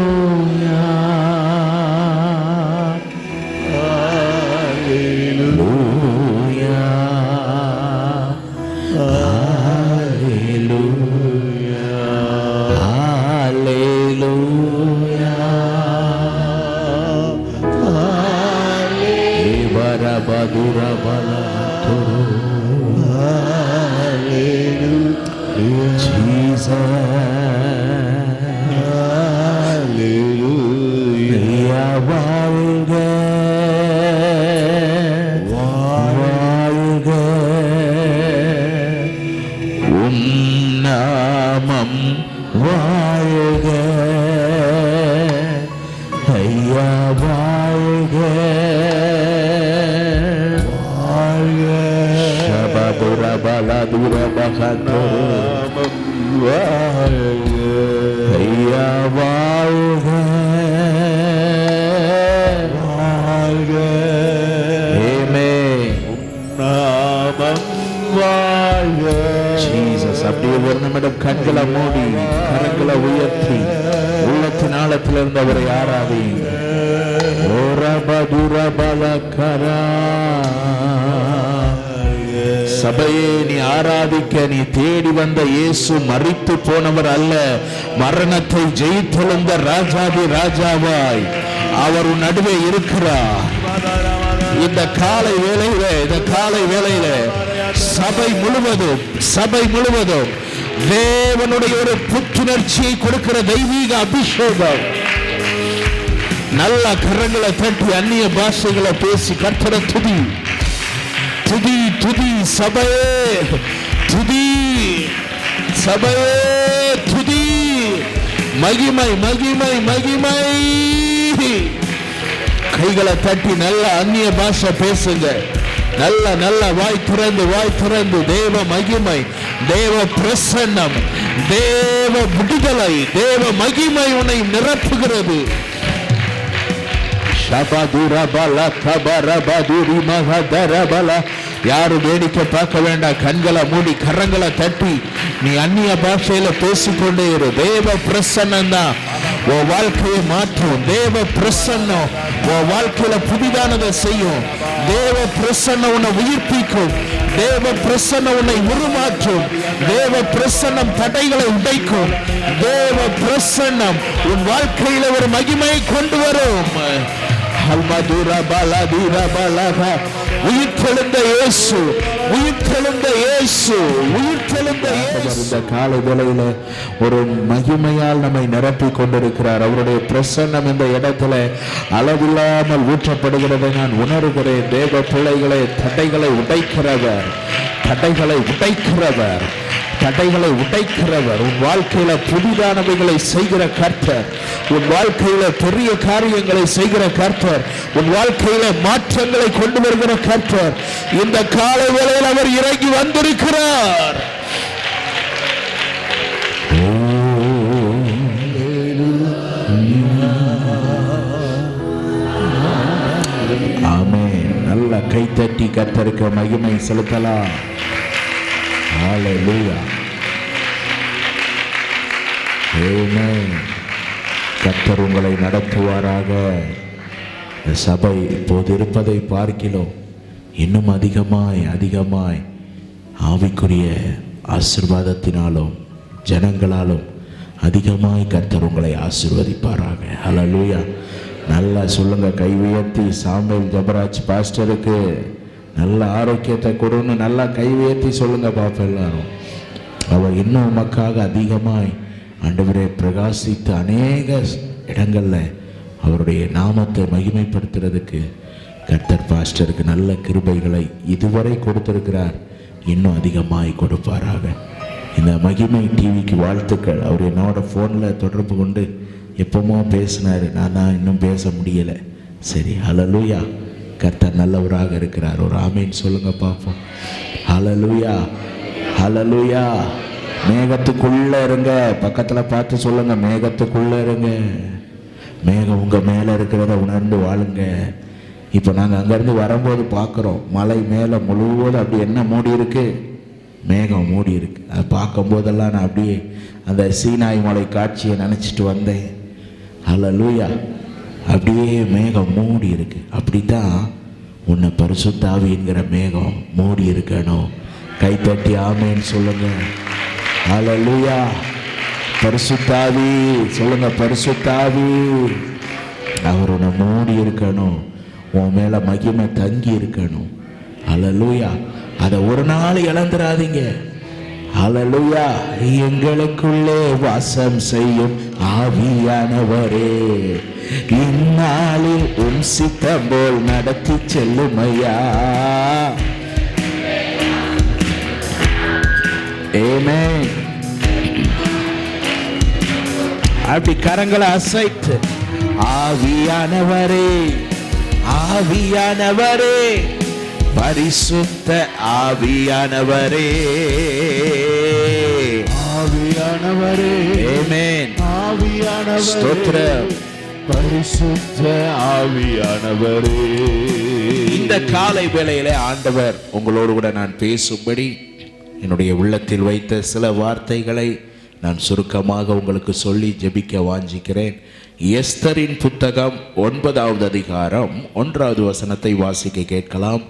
அப்படியே ஒரு நிமிடம் கண்களை மூடி கரங்களை உயர்த்தி உள்ளத்தின் ஆழத்தில் இருந்தவரை ஆராதிங்க. சபையே, நீ ஆராதிக்க நீ தேடி வந்த இயேசு மரித்து போனவர் அல்ல, மரணத்தை ஜெயித்தெழுந்த ராஜாதி ராஜாவாய் அவர் உன் நடுவே இருக்கிறார். இந்த காலை வேளையில சபை முழுவதும் தேவனுடைய ஒரு புத்துணர்ச்சியை கொடுக்கிற தெய்வீக அபிஷேகம். நல்ல கரங்களை தட்டி அந்நிய பாஷைகளை பேசி கர்த்தரை துதி துதி துதி. சபையே துதி, சபையே துதி. மகிமை மகிமை மகிமை. கைகளை தட்டி நல்ல அந்நிய பாஷை பேசுங்க. நல்ல வாய் திறந்து தேவ மகிமை, தேவ பிரசன்னம், தேவ விடுதலை, தேவ மகிமை உன்னை நிரப்புகிறது. யாரும் வேடிக்கை பார்க்க வேண்டாம். கண்களை மூடி கரங்களை தட்டி நீ அந்நிய பாஷையில பேசிக்கொண்டே இரு. தேவ பிரசன்னம் தான் உன் வாழ்க்கையை மாற்றும். தேவ பிரசன்னம் உன் வாழ்க்கையில புதிதானதை செய்யும். தேவ பிரசன்னம் உன்னை உயிர்ப்பிக்கும். தேவ பிரசன்னம் உன்னை உருமாற்றும். தேவ பிரசன்னம் தடைகளை உடைக்கும். தேவ பிரசன்னம் உன் வாழ்க்கையில ஒரு மகிமையை கொண்டு வரும். உயிர்த்தெழுந்த இயேசு, உயிர்த்தெழுந்த இயேசு, உயிர்த்தெழுந்த இயேசு. இந்த காலை வேளையில ஒரு மகிமையால் நம்மை நிரப்பி கொண்டிருக்கிறார். அவருடைய பிரசன்னம் இந்த இடத்துல அளவில்லாமல் ஊற்றப்படுகிறதை நான் உணர்கிறேன். தேவ பிள்ளைகளை, தடைகளை உடைக்கிறவர், தடைகளை உடைக்கிறவர், தடைகளை உடைக்கிறவர். உன் வாழ்க்கையில புதிதானவைகளை செய்கிற கர்த்தர், உன் வாழ்க்கையில பெரிய காரியங்களை செய்கிற கர்த்தர், உன் வாழ்க்கையில மாற்றங்களை கொண்டு வருகிற கர்த்தர் இந்த காலை வேளையில் அவர் இறங்கி வந்திருக்கிறார். ஆமென். நல்ல கைத்தட்டி கர்த்தருக்கு மகிமை செலுத்தலாம். ஹalleluya. ஆமென். கர்த்தர் உங்களை நடத்துவாராக. இந்த சபை இப்போது இருப்பதை பார்க்கிறோம். இன்னும் அதிகமாய் அதிகமாய் ஆவிக்குரிய ஆசீர்வாதத்தினாலும் ஜனங்களாலும் அதிகமாய் கர்த்தர் உங்களை ஆசீர்வதிப்பாராக. ஹalleluya. நல்லா சொல்லுங்க, கை உயர்த்தி சாமுவேல் ஜெபராஜ் பாஸ்டருக்கு நல்ல ஆரோக்கியத்தை கொடுன்னு நல்லா கை உயர்த்தி சொல்லுங்க பாப்பா எல்லாரும். அவர் இன்னும் உமக்காக அதிகமாய் ஆண்டவரே பிரகாசித்து அநேக இடங்கள்ல அவருடைய நாமத்தை மகிமைப்படுத்துறதுக்கு கர்த்தர் பாஸ்டருக்கு நல்ல கிருபைகளை இதுவரை கொடுத்திருக்கிறார். இன்னும் அதிகமாய் கொடுப்பாராக. இந்த மகிமை டிவிக்கு வாழ்த்துக்கள். அவர் என்னோட ஃபோனில் தொடர்பு கொண்டு எப்பவுமோ பேசினார். நான் தான் இன்னும் பேச முடியலை. சரி, ஹalleluya. கர்த்தர் நல்லவராக இருக்கிறார். ஒரு ஆமீன் சொல்லுங்க பார்ப்போம். ஹalleluya, ஹalleluya. மேகத்துக்குள்ள இருங்க. பக்கத்தில் பார்த்து சொல்லுங்க, மேகத்துக்குள்ள இருங்க. மேகம் உங்கள் மேலே இருக்கிறத உணர்ந்து வாழுங்க. இப்போ நாங்கள் அங்கேருந்து வரும்போது பார்க்குறோம், மலை மேலே முழுவதும் அப்படி என்ன மூடி இருக்கு? மேகம் மூடி இருக்கு. அதை பார்க்கும்போதெல்லாம் நான் அப்படியே அந்த சீனாய் மலை காட்சியை நினச்சிட்டு வந்தேன். ஹalleluya. அப்படியே மேகம் மூடி இருக்கு. அப்படித்தான் உன்னை பரிசுத்த ஆவிங்கிற மேகம் மூடி இருக்கணும். கைத்தட்டி ஆமேன்னு சொல்லுங்க. ஹalleluya. பரிசுத்த ஆவி சொல்லுங்க, பரிசுத்த ஆவி அவர் உன்னை மூடி இருக்கணும். உன் மேல மகிமை தங்கி இருக்கணும். ஹalleluya. அதை ஒரு நாள் இழந்துடாதீங்க. ஹalleluya. எங்களுக்குள்ளே வாசம் செய்யும் ஆவியானவரே, இந்நாளில் உன் சித்தம் போல் நடத்தி செல்லுமையா. ஆமென். அப்படி கரங்களை அசைத்து ஆவியானவரே, ஆவியானவரே, பரிசுத்த ஆவியானவரே, ஆவியானவரே, ஆமென், ஆவியானவரே, ஸ்தோத்திரம், பரிசுத்த ஆவியானவரே. இந்த காலை வேளையிலே ஆண்டவர் உங்களோடு கூட நான் பேசும்படி என்னுடைய உள்ளத்தில் வைத்த சில வார்த்தைகளை நான் சுருக்கமாக உங்களுக்கு சொல்லி ஜெபிக்க வாஞ்சிக்கிறேன். எஸ்தரின் புத்தகம் 9வது அதிகாரம் 1வது வசனத்தை வாசிக்க கேட்கலாம்.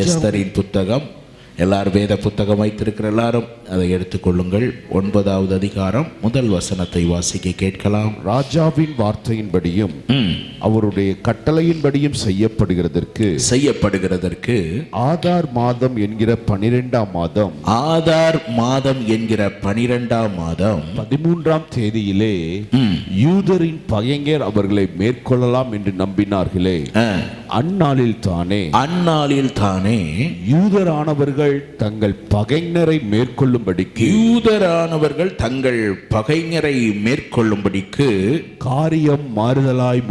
எஸ்தரின் புத்தகம், எல்லாரும் வேத புத்தகம் வைத்திருக்கிற எல்லாரும் அதை எடுத்துக்கொள்ளுங்கள். 9வது அதிகாரம் 1 வசனத்தை வாசிக்க கேட்கலாம். ராஜாவின் வார்த்தையின்படியும் அவருடைய கட்டளையின்படியும் செய்யப்படுகிறதற்கு ஆதார் மாதம் என்கிற 12ஆம் மாதம், ஆதார் மாதம் என்கிற 12ஆம் மாதம் 13ஆம் தேதியிலே யூதரின் பகைஞர் அவர்களை மேற்கொள்ளலாம் என்று நம்பினார்களே, அந்நாளில் தானே யூதரானவர்கள் தங்கள் பகைஞரை மேற்கொள்ளும்படிக்கு காரியம் மாறுதலாய்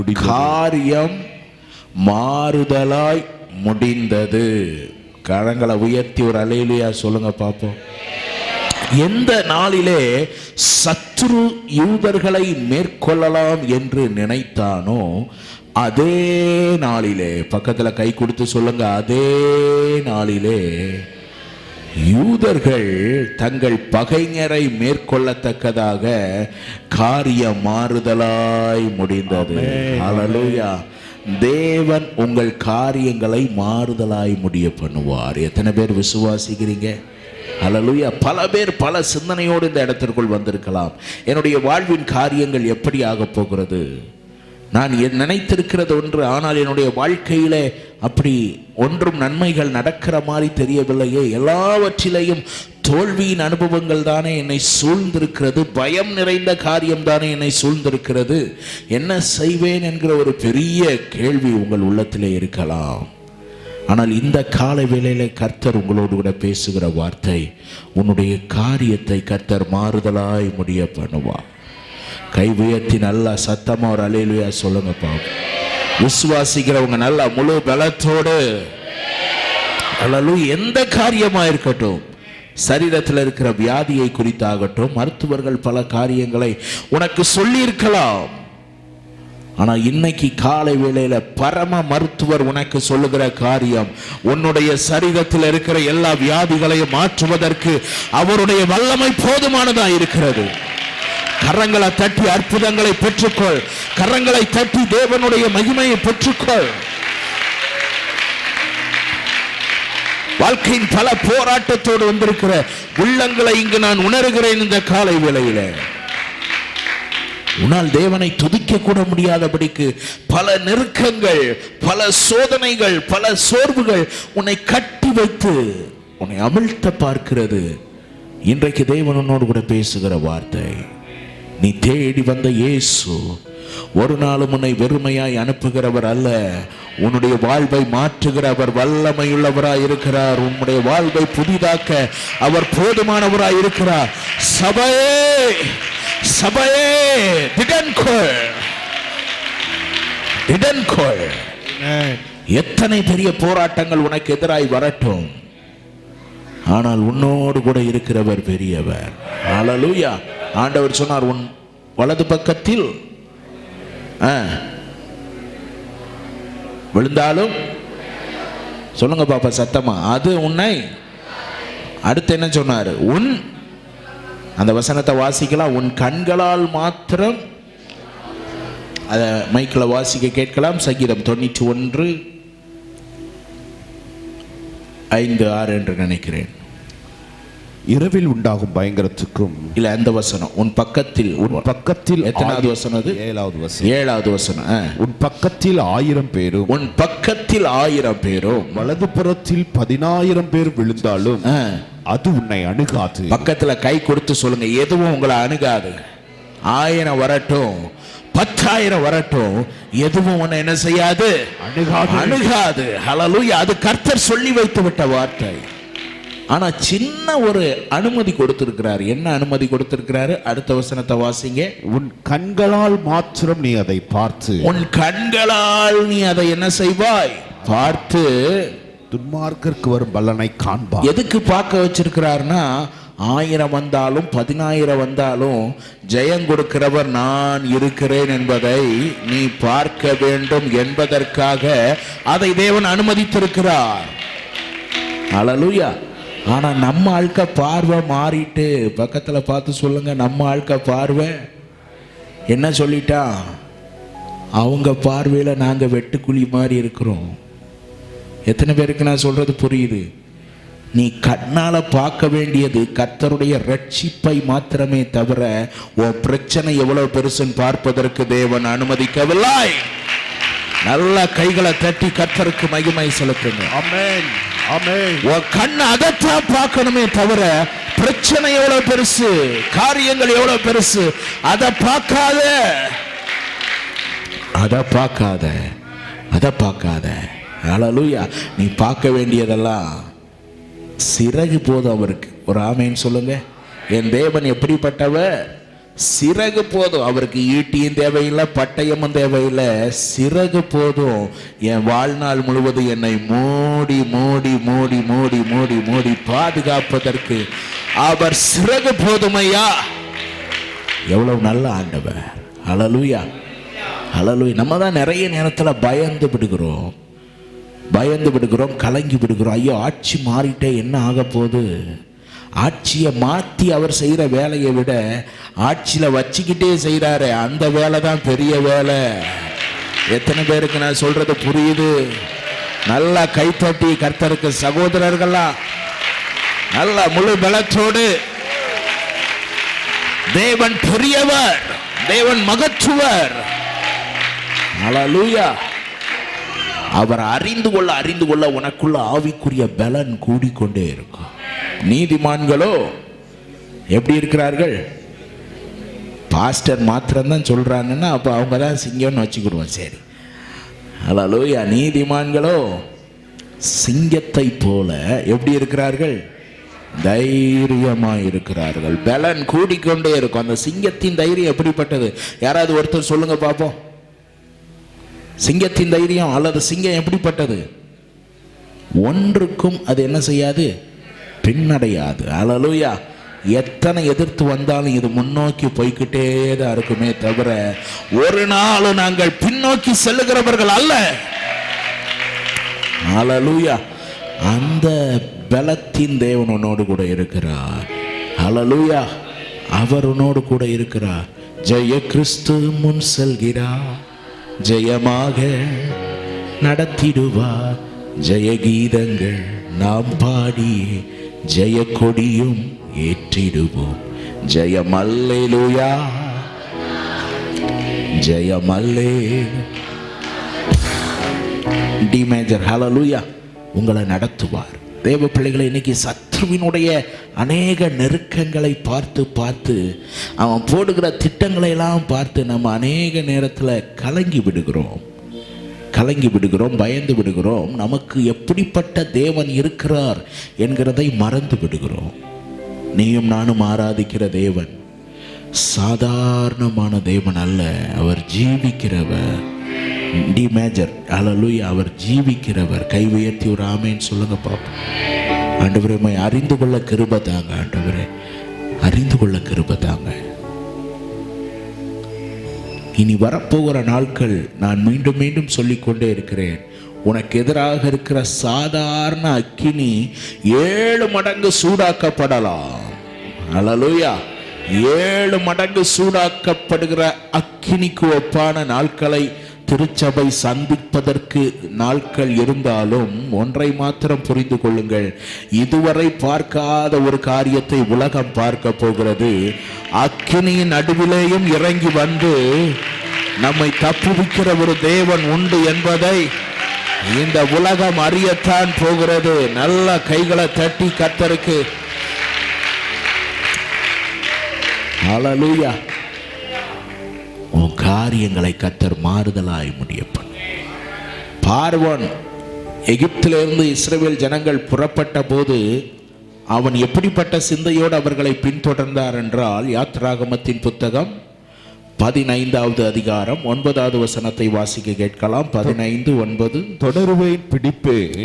முடிந்தது. கரங்களை உயர்த்தி ஒரு அல்லேலூயா சொல்லுங்க பாப்போம். எந்த நாளிலே சத்துரு யூதர்களை மேற்கொள்ளலாம் என்று நினைத்தானோ அதே நாளிலே, பக்கத்துல கை கொடுத்து சொல்லுங்க, அதே நாளிலே யூதர்கள் தங்கள் பகைஞரை மேற்கொள்ளத்தக்கதாக காரியம் மாறுதலாய் முடிந்தது. ஹல்லேலூயா. தேவன் உங்கள் காரியங்களை மாறுதலாய் முடிய பண்ணுவார். எத்தனை பேர் விசுவாசிக்கிறீங்க? ஹல்லேலூயா. பல பேர் பல சிந்தனையோடு இந்த இடத்திற்குள் வந்திருக்கலாம். என்னுடைய வாழ்வின் காரியங்கள் எப்படி ஆக போகிறது? நான் நினைத்திருக்கிறது ஒன்று, ஆனால் என்னுடைய வாழ்க்கையிலே அப்படி ஒன்றும் நன்மைகள் நடக்கிற மாதிரி தெரியவில்லையே. எல்லாவற்றிலேயும் தோல்வியின் அனுபவங்கள் தானே என்னை சூழ்ந்திருக்கிறது, பயம் நிறைந்த காரியம் தானே என்னை சூழ்ந்திருக்கிறது. என்ன செய்வேன் என்கிற ஒரு பெரிய கேள்வி உங்கள் உள்ளத்திலே இருக்கலாம். ஆனால் இந்த காலை வேளையிலே கர்த்தர் உங்களோடு கூட பேசுகிற வார்த்தை, உன்னுடைய காரியத்தை கர்த்தர் மாறுதலாய் முடிய பண்ணுவார். கை உயர்த்தி நல்லா சத்தமா ஒரு அல்லேலூயா சொல்லுங்க பாப்போம். விசுவாசிக்கிறவங்க நல்லா முழு பலத்தோடு அல்லேலூயா. எந்த காரியமா இருக்கட்டும், சரீரத்தில் இருக்கிற வியாதியை குறித்தாகட்டும், மருத்துவர்கள் பல காரியங்களை உனக்கு சொல்லி இருக்கலாம். ஆனா இன்னைக்கு காலை வேளையில பரம மருத்துவர் உனக்கு சொல்லுகிற காரியம், உன்னுடைய சரீரத்தில் இருக்கிற எல்லா வியாதிகளையும் மாற்றுவதற்கு அவருடைய வல்லமை போதுமானதா இருக்கிறது. கரங்களை தட்டி அற்புதங்களை பெற்றுக்கொள். கரங்களை தட்டி தேவனுடைய மகிமையை பெற்றுக்கொள். வாழ்க்கையின் பல போராட்டத்தோடு வந்திருக்கிற உள்ளங்களை இங்கு நான் உணர்கிறேன். இந்த காலை வேளையில உன்னால் தேவனை துதிக்க கூட முடியாதபடிக்கு பல நெருக்கங்கள், பல சோதனைகள், பல சோர்வுகள் உன்னை கட்டி வைத்து உன்னை அமிழ்த்த பார்க்கிறது. இன்றைக்கு தேவன் உன்னோடு கூட பேசுகிற வார்த்தை, நீ தேடி வந்த இயேசு ஒரு நாளும் உன்னை வெறுமையாய் அனுப்புகிறவர் அல்ல. உன்னுடைய வாழ்வை மாற்றுகிறவர் வல்லமையுள்ளவராய் இருக்கிறார். உன்னுடைய வாழ்வை புதிதாக்க அவர் போதுமானவராய் இருக்கிறார். சபையே சபையே திடன்கொள். எத்தனை பெரிய போராட்டங்கள் உனக்கு எதிராய் வரட்டும், ஆனால் உன்னோடு கூட இருக்கிறவர் பெரியவர். ஹல்லேலூயா. ஆண்டவர் சொன்னார், உன் வலது பக்கத்தில் விழுந்தாலும், சொல்லுங்க பாப்பா சத்தமா, அது உன்னை. அடுத்து என்ன சொன்னாரு? உன், அந்த வசனத்தை வாசிக்கலாம். உன் கண்களால் மாத்திரம், அத மைக்கில் வாசிக்க கேட்கலாம். சங்கீதம் 91:5-6 என்று நினைக்கிறேன். இரவில் உண்டாகும் பயங்கரத்துக்கும், இல்ல அந்த வசனம், உன் பக்கத்தில். எத்தனாவது வசனம் அது? 7வது வசனம். உன் பக்கத்தில் 1000 பேரும், உன் பக்கத்தில் 1000 பேரும், வலது புறத்தில் 10,000 பேர் விழுந்தாலும் அது உன்னை அணுகாது. பக்கத்துல கை கொடுத்து சொல்லுங்க, எதுவும் உங்களை அணுகாது. 1000 வரட்டும், 10,000 வரட்டும், எதுவும் உன்னை என்ன செய்யாது? அணுகாது. ஹல்லேலூயா. அது கர்த்தர் சொல்லி வைத்து விட்ட வார்த்தை. ஆனா சின்ன ஒரு அனுமதி கொடுத்திருக்கிறார். என்ன அனுமதி கொடுத்திருக்கிறாரு? அடுத்த வசனத்தை வாசிங்க. உன் கண்களால் மாத்திரம் நீ அதை பார்த்து, உன் கண்களால் நீ அதை என்ன செய்வாய்? பார்த்து துன்மார்க்கருக்கு வரும் பலனை காண்பாய். எதுக்கு பார்க்க வச்சிருக்கிறார்னா, 1000 வந்தாலும் 10,000 வந்தாலும் ஜெயம் கொடுக்கிறவர் நான் இருக்கிறேன் என்பதை நீ பார்க்க வேண்டும் என்பதற்காக அதை தேவன் அனுமதித்திருக்கிறார். ஹல்லேலூயா. ஆனா நம்ம ஆட்க பார்வை மாறிட்டு, பக்கத்துல பார்த்து சொல்லுங்க, நம்ம ஆட்க பார்வை என்ன சொல்லிட்டா? அவங்க பார்வையில நாங்க வெட்டுக்குழி மாதிரி இருக்கிறோம். எத்தனை பேருக்கு நான் சொல்றது புரியுது? நீ கண்ணால பார்க்க வேண்டியது கர்த்தருடைய ரட்சிப்பை மாத்திரமே தவிர உன் பிரச்சனை எவ்வளவு பெருசுன்னு பார்ப்பதற்கு தேவன் அனுமதிக்கவில்லை. நல்ல கைகளை தட்டி கர்த்தருக்கு மகிமை செலுத்துங்க. ஆமென், ஆமென். உன் கண்ணு அதைத்தான் பார்க்கணுமே தவிர பிரச்சனை எவ்வளவு பெருசு, காரியங்கள் எவ்வளவு பெருசு அதை பார்க்காத, அதை பார்க்காத, அதை பார்க்காத. ஹல்லேலூயா. நீ பார்க்க வேண்டியதெல்லாம் சிறகு போதும் அவருக்கு. ஒரு ஆமென் சொல்லுங்க. என் தேவன் எப்படிப்பட்டவர்? சிறகு போதும் அவருக்கு. ஈட்டியும் தேவையில்லை, பட்டயமும் தேவையில்லை, சிறகு போதும். என் வாழ்நாள் முழுவதும் என்னை மோடி மோடி மோடி மோடி மோடி மோடி பாதுகாப்பதற்கு அவர் சிறகு போதுமையா. எவ்வளவு நல்ல ஆண்டவர். ஹல்லேலூயா, ஹல்லேலூயா. நம்ம தான் நிறைய நேரத்தில் பயந்து விடுகிறோம், கலங்கி விடுகிறோம். ஐயோ, ஆட்சி மாறிட்டே என்ன ஆக போகுது? ஆட்சியை மாற்றி அவர் செய்கிற வேலையை விட ஆட்சியில் வச்சுக்கிட்டே செய்கிறாரு, அந்த வேலை தான் பெரிய வேலை. எத்தனை பேருக்கு நான் சொல்றது புரியுது? நல்லா கைத்தட்டி கர்த்தருக்கு சகோதரர்கள்லாம் நல்லா முழு பலத்தோடு, தேவன் பெரியவர், தேவன் மகத்துவர். ஹல்லேலூயா. அவர் அறிந்து கொள்ள உனக்குள்ள ஆவிக்குரிய பலன் கூடிக்கொண்டே இருக்கும். நீதிமான்களோ எப்படி இருக்கிறார்கள்? பாஸ்டர் மாத்திரம்தான் சொல்றாங்கன்னா அப்போ அவங்க தான் சிங்கம்னு வச்சுக்கிடுவோம். சரி, ஹல்லேலூயா. நீதிமான்களோ சிங்கத்தை போல எப்படி இருக்கிறார்கள்? தைரியமாக இருக்கிறார்கள். பலன் கூடிக்கொண்டே இருக்கும். அந்த சிங்கத்தின் தைரியம் எப்படிப்பட்டது? யாராவது ஒருத்தர் சொல்லுங்க பார்ப்போம். சிங்கத்தின் தைரியம் அல்லது சிங்கம் எப்படிப்பட்டது? ஒன்றுக்கும் அது என்ன செய்யாது? பின்னடையாது. ஹல்லேலூயா. எத்தனை எதிர்த்து வந்தாலும் இது முன்னோக்கி போய்கிட்டே தான் இருக்குமே தவிர ஒரு நாள் நாங்கள் பின்னோக்கி செல்லுகிறவர்கள் அல்ல. ஹல்லேலூயா. அந்த பலத்தின் தேவன் உன்னோடு கூட இருக்கிறார். ஹல்லேலூயா. அவர் உன்னோடு கூட இருக்கிறார். ஜெய கிறிஸ்து முன் செல்கிறார், ஜெயமாக நடத்திடுவார். ஜெய கீதங்கள் நாம் பாடி ஜெய கொடியும் ஏற்றிடுவோம். ஜெயம் அல்லேலூயா, ஜெயம் அல்லேலூயா. D major. ஹல்லேலூயா. உங்களை நடத்துவார். தேவ பிள்ளைகளை, இன்னைக்கு சத்ருவினுடைய அநேக நெருக்கங்களை பார்த்து அவன் போடுகிற திட்டங்களை எல்லாம் பார்த்து நம்ம அநேக நேரத்தில் கலங்கி விடுகிறோம், பயந்து விடுகிறோம். நமக்கு எப்படிப்பட்ட தேவன் இருக்கிறார் என்கிறதை மறந்து விடுகிறோம். நீயும் நானும் ஆராதிக்கிற தேவன் சாதாரணமான தேவன் அல்ல. அவர் ஜீவிக்கிறவர். D major. ஹல்லேலூயா. அவர் ஜீவிக்கிறவர். கை உயர்த்தி ஒரு ஆமென் சொல்லுங்க பாப்போம். ஆண்டவரே, அறிந்து கொள்ள கிருபை தாங்க. ஆண்டவரே, அறிந்து கொள்ள கிருபை தாங்க. இனி வரப்போகிற நாட்கள் நான் மீண்டும் மீண்டும் சொல்லிக்கொண்டே இருக்கிறேன். உனக்கு எதிராக இருக்கிற சாதாரண அக்கினி 7 மடங்கு சூடாக்கப்படலாம். ஹல்லேலூயா. 7 மடங்கு சூடாக்கப்படுகிற அக்கினிக்கு ஒப்பான நாட்களை திருச்சபை சந்திப்பதற்கு நாட்கள் இருந்தாலும் ஒன்றை மாத்திரம் புரிந்து கொள்ளுங்கள். இதுவரை பார்க்காத ஒரு காரியத்தை உலகம் பார்க்க போகிறது. அக்கினியின் நடுவிலேயும் இறங்கி வந்து நம்மை தப்புவிக்கிற ஒரு தேவன் உண்டு என்பதை இந்த உலகம் அறியத்தான் போகிறது. நல்ல கைகளை தட்டி கர்த்தருக்கு ஹல்லேலூயா. உன் காரியங்களை கர்த்தர் மாறுதலாய் முடிய பண்ணு. பார்வோன் எகிப்திலிருந்து இஸ்ரவேல் ஜனங்கள் புறப்பட்ட போது அவன் எப்படிப்பட்ட சிந்தையோடு அவர்களை பின்தொடர்ந்தார் என்றால், யாத்ராகமத்தின் புத்தகம் 15வது அதிகாரம் 9வது வசனத்தை வாசிக்க கேட்கலாம். 15:9. தொடருவேன், பிடிப்பேன்,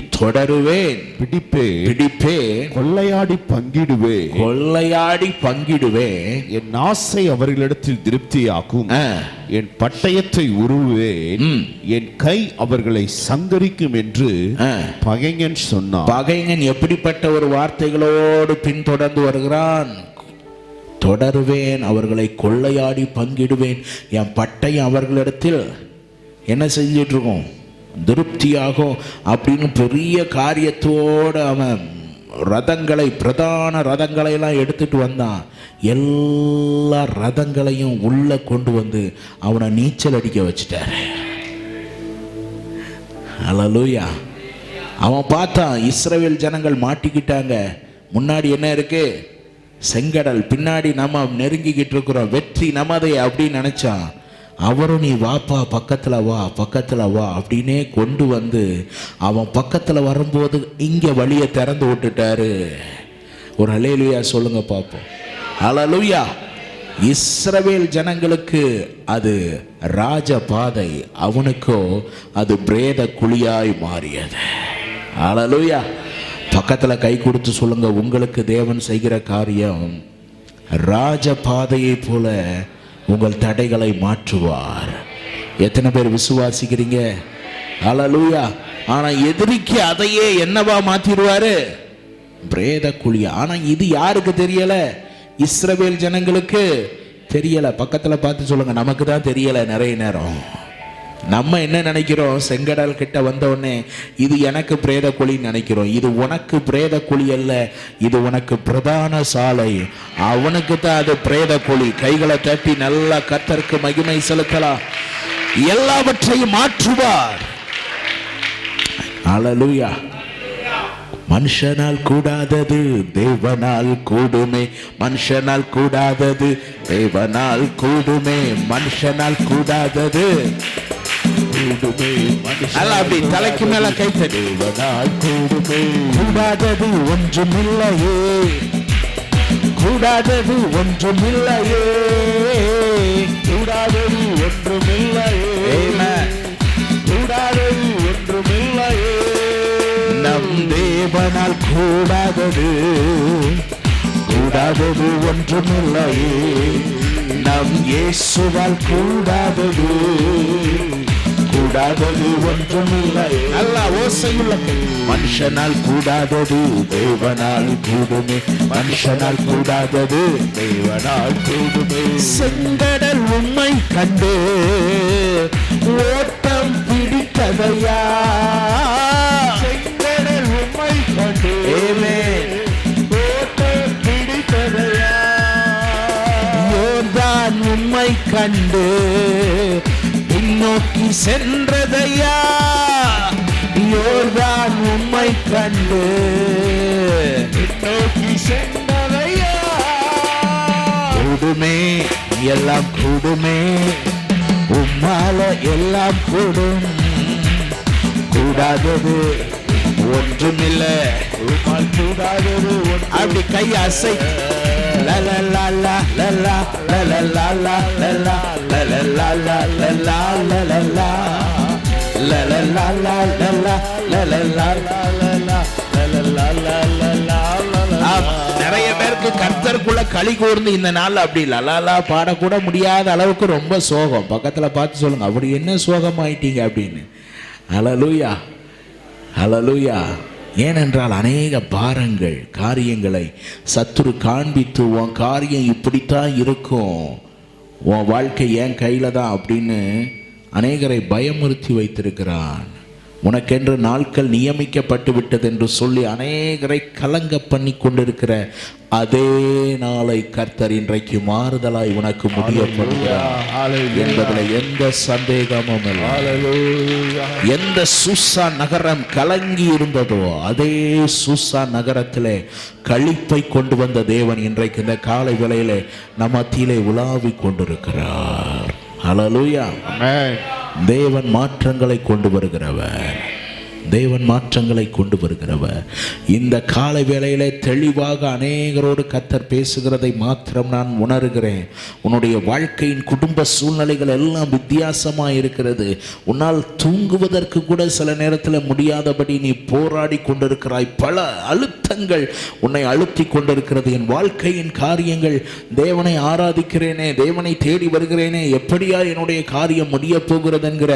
பிடிப்பேன், கொள்ளையாடி பங்கிடுவேன், என் ஆசை அவர்களிடத்தில் திருப்தியாகும், என் பட்டயத்தை உருவேன், என் கை அவர்களை சங்கரிக்கும் என்று பகைஞன் சொன்னான். பகைஞன் எப்படிப்பட்ட ஒரு வார்த்தைகளோடு பின்தொடர்ந்து வருகிறான்? தொடருவேன், அவர்களை கொள்ளையாடி பங்கிடுவேன், என் பட்டயம் அவர்களிடத்தில் என்ன செஞ்சிட்டு இருக்கோம்? திருப்தியாகும் அப்படின்னு பெரிய காரியத்தோடு அவன் ரதங்களை, பிரதான ரதங்களை எல்லாம் எடுத்துட்டு வந்தான். எல்லா ரதங்களையும் உள்ள கொண்டு வந்து அவனை நீச்சல் அடிக்க வச்சுட்டாரு. ஹல்லேலூயா. அவன் பார்த்தான், இஸ்ரவேல் ஜனங்கள் மாட்டிக்கிட்டாங்க. முன்னாடி என்ன இருக்கு? செங்கடல். பின்னாடி நம்ம நெருங்கிக்கிட்டு இருக்கிறோம், வெற்றி நமதே அப்படின்னு நினைச்சான். அவரும் நீ வாப்பா, பக்கத்தில் வா அப்படின்னே கொண்டு வந்து அவன் பக்கத்தில் வரும்போது இங்கே வழியை திறந்து விட்டுட்டாரு. ஒரு ஹல்லேலூயா சொல்லுங்க பார்ப்போம். ஹல்லேலூயா. இஸ்ரவேல் ஜனங்களுக்கு அது ராஜ பாதை, அவனுக்கோ அது பிரேத குழியாய் மாறியது. ஹல்லேலூயா. பக்கத்தில் கை கொடுத்து சொல்லுங்க, உங்களுக்கு தேவன் செய்கிற காரியம் ராஜ பாதையை போல உங்கள் தடைகளை மாற்றுவார். எத்தனை பேர் விசுவாசிக்கிறீங்க? ஹல்லேலூயா. ஆனா எதிரிக்கு அதையே என்னவா மாத்திடுவாரு? பிரேத குழியா. ஆனா இது யாருக்கு தெரியல? இஸ்ரவேல் ஜனங்களுக்கு தெரியல. பக்கத்தில் பார்த்து சொல்லுங்க, நமக்கு தான் தெரியல. நிறைய நேரம் நம்ம என்ன நினைக்கிறோம்? செங்கடல் கிட்ட வந்த உடனே இது எனக்கு பிரேத குழின்னு நினைக்கிறோம். இது உனக்கு பிரேத குழி அல்ல, இது உனக்கு பிரதான சாலை. அவனுக்கு தான் அது பிரேத குழி. கைகளை தட்டி நல்லா கர்த்தருக்கு மகிமை செலுத்தலாம். எல்லாவற்றையும் மாற்றுவார். ஹல்லேலூயா. மனுஷனால் கூடாதது தேவனால் கூடுமே, மனுஷனால் கூடாதது தேவனால் கூடுமே, மனுஷனால் கூடாதது கூடுமே. அப்படி தலைக்கு மேல கைத்தடி. தேவனால் கூடுமே. கூடாதது ஒன்றுமில்லையே, கூடாதது ஒன்றுமில்லையே, கூடாதது ஒன்றுமில்லையே, கூடாதது ஒன்றுமில்லையே. நம் தேவனால் கூடாதது, கூடாதது ஒன்றுமில்லையே. நம் இயேசுவால் கூடாதது, கூடாதது ஒன்றுமில்லையே. நல்லா ஓசையுள்ள மனுஷனால் கூடாதது தேவனால் கூடுமே, மனுஷனால் கூடாதது தேவனால் கூடுமே. செங்கடல் உம்மை கண்டு ஓட்டம் பிடித்ததையா, செங்கடல் உம்மை கண்டு ஓட்டம் பிடித்ததையா. யோர்தான் உம்மை கண்டு பின்னோக்கி சென்றதையா, யோர்தான் உம்மை கண்டு பின்னோக்கி சென்றதையா. கூடுமே, எல்லாம் கூடுமே, உம்மால எல்லாம் கூடும். கூடாதது ஒன்றுமில்லை, உம்மால் கூடாதது. அப்படி கை அசை. நிறைய பேருக்கு கர்த்தருக்குள்ள களி கூர்ந்து இந்த நாள் அப்படி லலாலா பாடக்கூட முடியாத அளவுக்கு ரொம்ப சோகம். பக்கத்துல பார்த்து சொல்லுங்க, அப்படி என்ன சோகம் ஆயிட்டீங்க அப்படின்னு. ஹல்லேலூயா, ஹல்லேலூயா. ஏனென்றால் அநேக பாரங்கள் காரியங்களை சத்துரு காண்பித்து உன் காரியம் இப்படித்தான் இருக்கும், உன் வாழ்க்கை என் கையில தான் அப்படின்னு அநேகரை பயமுறுத்தி வைத்திருக்கிறான். உனக்கென்று நாட்கள் நியமிக்கப்பட்டு விட்டது என்று சொல்லி அநேகரை கலங்க பண்ணி கொண்டிருக்கிற அதே நாளை கர்த்தர் இன்றைக்கு மாறுதலாய் உனக்கு முடியப்படுகிறார் என்பதில் எந்த சந்தேகமும் இல்லை. எந்த சூசா நகரம் கலங்கி இருந்ததோ அதே சூசா நகரத்திலே களிப்பை கொண்டு வந்த தேவன் இன்றைக்கு இந்த காலை வேளையிலே நம்ம மத்தியிலே உலாவிக் கொண்டிருக்கிறார். ஹல்லேலூயா. தேவன் மாற்றங்களை கொண்டு வருகிறவர், தேவன் மாற்றங்களை கொண்டு வருகிறவர். இந்த காலை வேளையிலே தெளிவாக அநேகரோடு கர்த்தர் பேசுகிறதை மாத்திரம் நான் உணர்கிறேன். உன்னுடைய வாழ்க்கையின் குடும்ப சூழ்நிலைகள் எல்லாம் வித்தியாசமாக இருக்கிறது. உன்னால் தூங்குவதற்கு கூட சில நேரத்தில் முடியாதபடி நீ போராடி கொண்டிருக்கிறாய். பல அழுத்தங்கள் உன்னை அழுத்தி கொண்டிருக்கிறது. என் வாழ்க்கையின் காரியங்கள், தேவனை ஆராதிக்கிறேனே, தேவனை தேடி வருகிறேனே, எப்படியா என்னுடைய காரியம் முடிய போகிறது என்கிற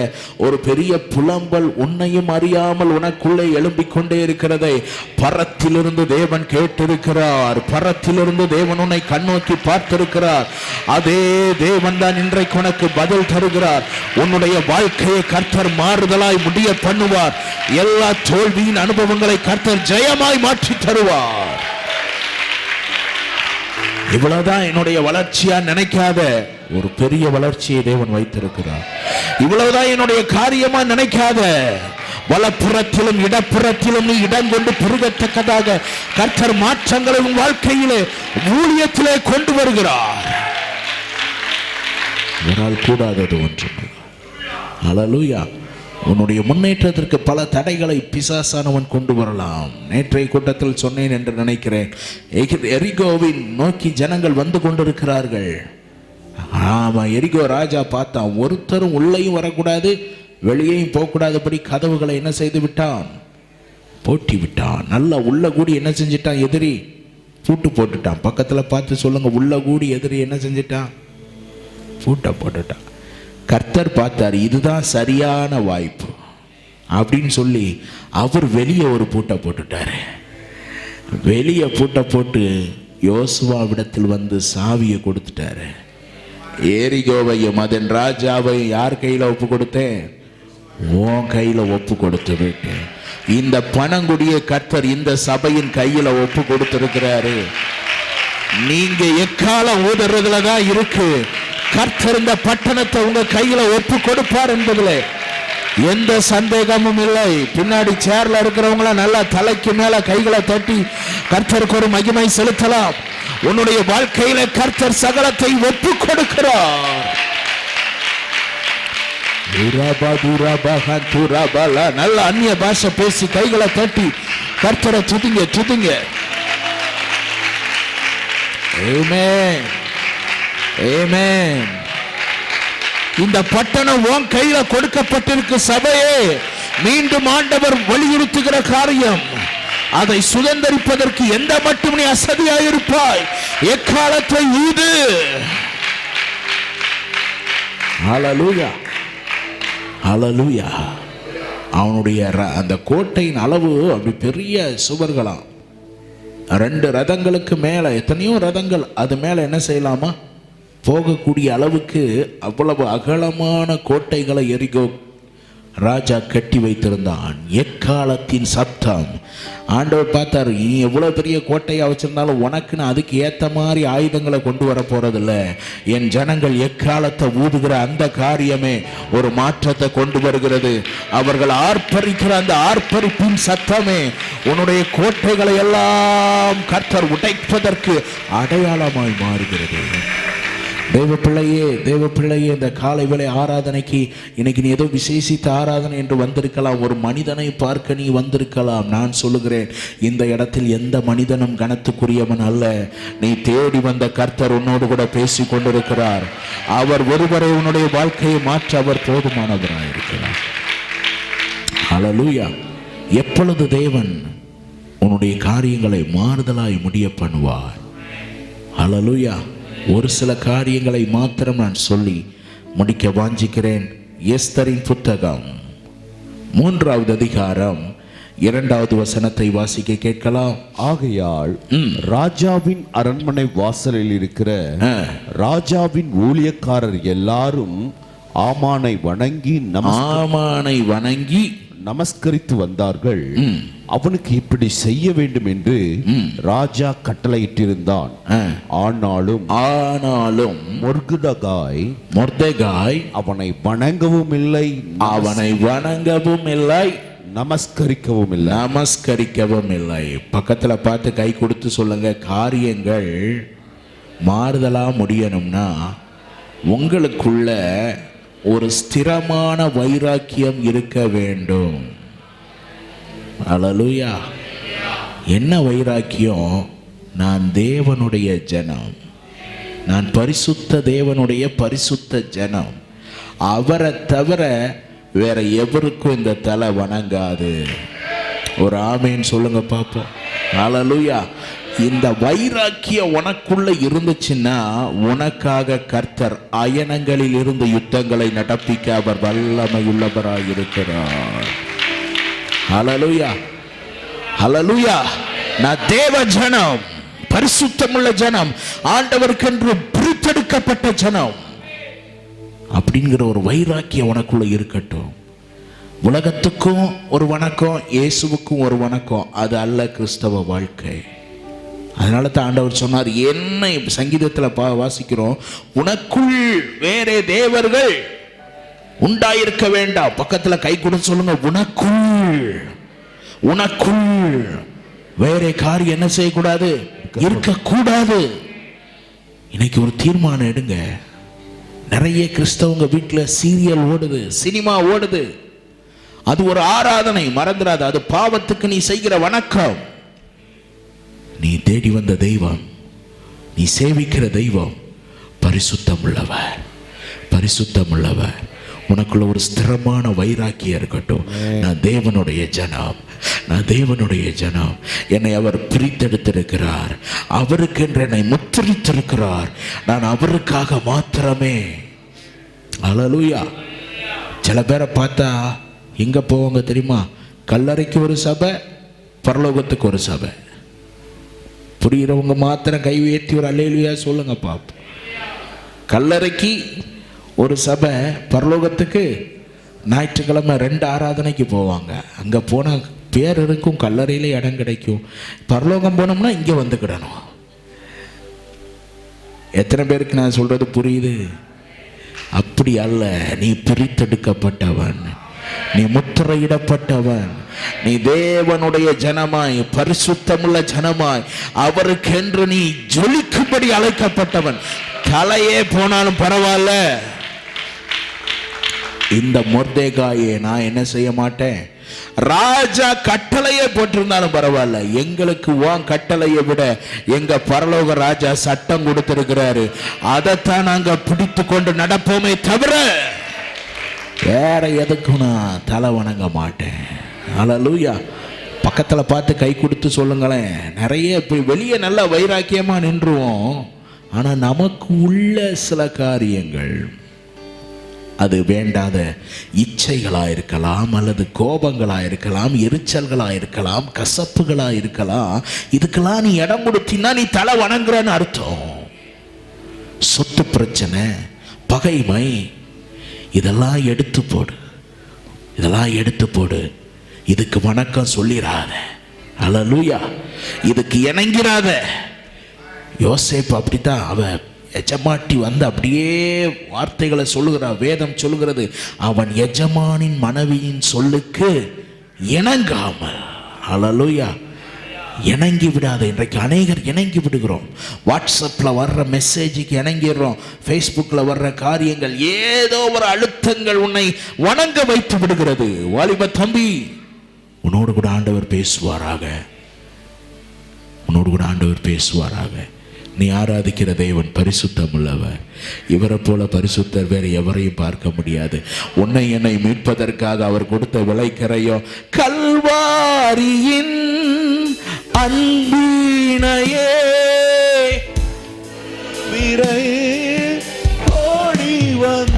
ஒரு பெரிய புலம்பல் உன்னையும் அறியாமல் உனக்குள்ளே எழும்பிக் கொண்டே இருக்கிறதை பரத்திலிருந்து தேவன் கேட்டிருக்கிறார். பரத்திலிருந்து தேவன் உன்னை கண்ணோக்கி பார்த்திருக்கிறார். அதே தேவன் தான் இன்றைக்கு உனக்கு பதில் தருகிறார். உன்னுடைய வாழ்க்கையை கர்த்தர் மாறுதலாய் முடிய பண்ணுவார். எல்லா தோல்வியின் அனுபவங்களை கர்த்தர் ஜெயமாய் மாற்றி தருவார். இவ்வளவுதான் என்னுடைய வளர்ச்சியா நினைக்காத ஒரு பெரிய வளர்ச்சியை தேவன் வைத்திருக்கிறார். இவ்வளவுதான் என்னுடைய காரியமா நினைக்காத, வலப்புறத்திலும் இடப்புறத்திலும் நீ இடம் கொண்டு பெருகத்தக்கதாக கர்த்தர் மாற்றங்களை உன் வாழ்க்கையிலே ஊழியத்திலே கொண்டு வருகிறார். இவரால் கூடாதது ஒன்றும். ஹல்லேலூயா. உன்னுடைய முன்னேற்றத்திற்கு பல தடைகளை பிசாசானவன் கொண்டு வரலாம். நேற்றைய கூட்டத்தில் சொன்னேன் என்று நினைக்கிறேன். எரிகோவின் நோக்கி ஜனங்கள் வந்து கொண்டிருக்கிறார்கள். ஆமா, எரிகோ ராஜா பார்த்தான், ஒருத்தரும் உள்ளேயும் வரக்கூடாது வெளியேயும் போகக்கூடாதபடி கதவுகளை என்ன செய்து விட்டான், போட்டி விட்டான். நல்லா உள்ள கூடி என்ன செஞ்சிட்டான், எதிரி பூட்டு போட்டுட்டான். பக்கத்துல பார்த்து சொல்லுங்க, உள்ள கூடி எதிரி என்ன செஞ்சிட்டான், பூட்டை போட்டுட்டான். கர்த்தர் பார்த்தார், இதுதான் சரியான வாய்ப்பு அப்படின்னு சொல்லி அவர் வெளியே ஒரு பூட்டை போட்டுட்டாரு. வெளியே பூட்டை போட்டு யோசுவாவிடத்தில் வந்து சாவியை கொடுத்துட்டாரு. எரிகோவையும் அதன் ராஜாவையும் யார் கையில ஒப்பு கொடுத்தேன், உன் கையில ஒப்பு கொடுத்து விட்டேன். இந்த பணங்குடிய கர்த்தர் இந்த சபையின் கையில ஒப்பு கொடுத்திருக்கிறாரு. நீங்க எக்காலம் ஊதுறதுல தான் இருக்கு. கர்த்தர் இந்த பட்டணத்தை உங்க கையில ஒப்பு கொடுப்பார் என்பதில் எந்த சந்தேகமும் இல்லை. பின்னாடி சேர்ல இருக்கிறவங்கள நல்லா தலைக்கு மேல கைகளை தட்டி கர்த்தருக்கு ஒரு மகிமை செலுத்தலாம். உன்னுடைய வாழ்க்கையில கர்த்தர் சகலத்தை ஒப்பு கொடுக்கிறார். நல்ல அந்நிய பாஷை பேசி கைகளை தட்டி கர்த்தரை துதிங்க. ஆமென், ஆமென். இந்த பட்டணம் உன் கையில கொடுக்கப்பட்டிருக்கு. சபையே, மீண்டும் ஆண்டவர் வலியுறுத்துகிற காரியம், அதை சுதந்தரிப்பதற்கு எந்த மட்டும் நீ அசதியாயிருப்பாய், எக்காலத்தை ஊது. ஹல்லேலூயா, ஹல்லேலூயா. அவனுடைய அந்த கோட்டையின் அளவு அப்படி பெரிய சுவர்களாம். 2 ரதங்களுக்கு மேல, எத்தனையோ ரதங்கள் அது மேல என்ன செய்யலாமா, போகக்கூடிய அளவுக்கு அவ்வளவு அகலமான கோட்டைகளை எரிகோ ராஜா கட்டி வைத்திருந்தான். எக்காலத்தின் சத்தம். ஆண்டவர் பார்த்தாரு, நீ எவ்வளவு பெரிய கோட்டையா வச்சிருந்தாலும் உனக்குன்னு அதுக்கு ஏத்த மாதிரி ஆயுதங்களை கொண்டு வர போறதில்ல. என் ஜனங்கள் எக்காலத்தை ஊதுகிற அந்த காரியமே ஒரு மாற்றத்தை கொண்டு வருகிறது. அவர்கள் ஆர்ப்பரிக்கிற அந்த ஆர்ப்பரிப்பின் சத்தமே உன்னுடைய கோட்டைகளை எல்லாம் கர்த்தர் உடைப்பதற்கு அடையாளமாய் மாறுகிறது. தேவ பிள்ளையே, இந்த காலை வேளை ஆராதனைக்கு இன்னைக்கு நீ ஏதோ விசேஷித்த ஆராதனை என்று வந்திருக்கலாம். ஒரு மனிதனை பார்க்க நீ வந்திருக்கலாம். நான் சொல்லுகிறேன், இந்த இடத்தில் எந்த மனிதனும் கனத்துக்குரியவன் அல்ல. நீ தேடி வந்த கர்த்தர் உன்னோடு கூட பேசி கொண்டிருக்கிறார். அவர் ஒருவரை உன்னுடைய வாழ்க்கையை மாற்ற அவர் போதுமானவராயிருக்கிறார். ஹல்லேலூயா. எப்பொழுது தேவன் உன்னுடைய காரியங்களை மாறுதலாய் முடிய பண்ணுவார்? ஹல்லேலூயா. ஒரு சில காரியங்களை மாத்திரம் நான் சொல்லி முடிக்க வாஞ்சிக்கிறேன். எஸ்தரின் புத்தகம் 3வது அதிகாரம் 2வது வசனத்தை வாசிக்க கேட்கலாம். ஆகையால் ராஜாவின் அரண்மனை வாசலில் இருக்கிற ராஜாவின் ஊழியக்காரர் எல்லாரும் ஆமானை வணங்கி நமஸ்கரித்து வந்தார்கள். அவனுக்கு இப்படி செய்ய வேண்டும் என்று ராஜா கட்டளையிட்டிருந்தான். ஆனாலும் மொர்தெகாய் அவனை வணங்கவும் இல்லை, நமஸ்கரிக்கவும் இல்லை. பக்கத்துல பார்த்து கை கொடுத்து சொல்லுங்க, காரியங்கள் மாறுதலா முடியணும்னா உங்களுக்குள்ள ஒரு ஸ்திரமான வைராக்கியம் இருக்க வேண்டும். ஹல்லேலூயா. என்ன வைராக்கியம்? நான் தேவனுடைய ஜனம், நான் பரிசுத்த தேவனுடைய பரிசுத்த ஜனம். அவரை தவிர வேற எவருக்கும் இந்த தலை வணங்காது. ஒரு ஆமேன் சொல்லுங்க பாப்போம். ஹல்லேலூயா. இந்த வைராக்கியம் உனக்குள்ள இருந்துச்சுன்னா உனக்காக கர்த்தர் அயனங்களில் இருந்து யுத்தங்களை நடப்பிக்க அவர் வல்லமை உள்ளவராய் இருக்கிறார். ஹல்லேலூயா, ஹல்லேலூயா. நான் தேவ ஜனம், பரிசுத்தமுள்ள ஜனம், ஆண்டவருக்கென்று பிரித்தெடுக்கப்பட்ட ஜனம் அப்படிங்கிற ஒரு வைராக்கியம் உனக்குள்ள இருக்கட்டும். உலகத்துக்கும் ஒரு வணக்கம், இயேசுவுக்கும் ஒரு வணக்கம். அது அல்ல கிறிஸ்தவ வாழ்க்கை. அதனால தான் ஆண்டவர் சொன்னார், என்னை சங்கீதத்தில் வாசிக்கிறோம், உனக்குள் வேறே தேவர்கள் உண்டாயிருக்க வேண்டாம். பக்கத்துல கை கொடுத்து சொல்லுங்க, உனக்குள் வேற காரியம் என்ன செய்யக்கூடாது, இருக்கக்கூடாது. இன்னைக்கு ஒரு தீர்மானம் எடுங்க. நிறைய கிறிஸ்தவங்க வீட்டில் சீரியல் ஓடுது, சினிமா ஓடுது. அது ஒரு ஆராதனை, மறந்துடாது. அது பாவத்துக்கு நீ செய்கிற வணக்கம். நீ தேடி வந்த தெய்வம், நீ சேவிக்கிற தெய்வம் பரிசுத்தம் உள்ளவர். உனக்குள்ள ஒரு ஸ்திரமான வைராக்கியம் இருக்கட்டும். நான் தேவனுடைய ஜனம், என்னை அவர் பிரித்தெடுத்திருக்கிறார், அவருக்கென்று என்னை முத்திரித்திருக்கிறார். நான் அவருக்காக மாத்திரமே. ஹல்லேலூயா. சில பேரை பார்த்தா எங்க போவாங்க தெரியுமா? கல்லறைக்கு ஒரு சபை, பரலோகத்துக்கு ஒரு சபை. புரிகிறவங்க மாத்திரம் கை உயர்த்தி ஒரு அல்லேலூயா சொல்லுங்க பாப்போம். கல்லறைக்கு ஒரு சபை, பரலோகத்துக்கு ஞாயிற்றுக்கிழமை 2 ஆராதனைக்கு போவாங்க. அங்கே போனால் பேர் இருக்கும், கல்லறையில இடம் கிடைக்கும். பரலோகம் போனோம்னா இங்கே வந்துக்கிடணும். எத்தனை பேருக்கு நான் சொல்றது புரியுது? அப்படி அல்ல. நீ பிரித்தெடுக்கப்பட்டவன், நீ முத்திரையிடப்பட்டவன், நீ தேவனுடைய ஜனமாய், பரிசுத்தமுள்ள ஜனமாய், அவருக்கென்று நீ ஜொலிக்கும்படி அழைக்கப்பட்டவன். தலையே போனாலும் பரவாயில்ல. இந்த மொர்தெகாயை நான் என்ன செய்ய மாட்டேன். ராஜா கட்டளையே போட்டிருந்தாலும் பரவாயில்ல, எங்களுக்கு உன் கட்டளையை விட எங்க பரலோக ராஜா சட்டம் கொடுத்திருக்கிறாரு, அதைத்தான் நாங்க பிடித்து கொண்டு நடப்போமே தவிர வேற எதுக்கும் நான் தலை வணங்க மாட்டேன். அல்லேலூயா. பக்கத்துல பார்த்து கை கொடுத்து சொல்லுங்களேன். நிறைய வெளியே நல்லா வைராக்கியமா நின்றுவோம், ஆனா நமக்கு உள்ள சில காரியங்கள் அது வேண்டாத இச்சைகளாக இருக்கலாம், அல்லது கோபங்களாக இருக்கலாம், எரிச்சல்களாக இருக்கலாம், கசப்புகளாக இருக்கலாம். இதுக்கெல்லாம் நீ இடம் கொடுத்தீங்கன்னா நீ தலை வணங்குறன்னு அர்த்தம். சொத்து பிரச்சனை, பகைமை, இதெல்லாம் எடுத்து போடு, இதெல்லாம் எடுத்து போடு. இதுக்கு வணக்கம் சொல்லிடாத. அல்லேலூயா. இதுக்கு இணங்கிறாத. யோசேப்பு அப்படித்தான். அவ எஜமாட்டி வந்து அப்படியே வார்த்தைகளை சொல்லுகிறார். வேதம் சொல்லுகிறது, அவன் எஜமானின் மனைவியின் சொல்லுக்கு இணங்காமல். அல்லேலூயா. இணங்கி விடாத. இன்றைக்கு அநேகர் இணங்கி விடுகிறோம். வாட்ஸ்அப்பில் வர்ற மெசேஜுக்கு இணங்கிடுறோம். ஃபேஸ்புக்கில் வர்ற காரியங்கள் ஏதோ ஒரு அழுத்தங்கள் உன்னை வணங்க வைத்து விடுகிறது. வாலிப தம்பி, உன்னோடு கூட ஆண்டவர் பேசுவாராக, உன்னோடு கூட ஆண்டவர் பேசுவாராக. நீ ஆராதிக்கிற தேவன் பரிசுத்தம் உள்ளவர். இவரை போல பரிசுத்தர் வேறு எவரையும் பார்க்க முடியாது. உன்னை என்னை மீட்பதற்காக அவர் கொடுத்த விலைக்கரையோ கல்வாரியின் அன்பினையே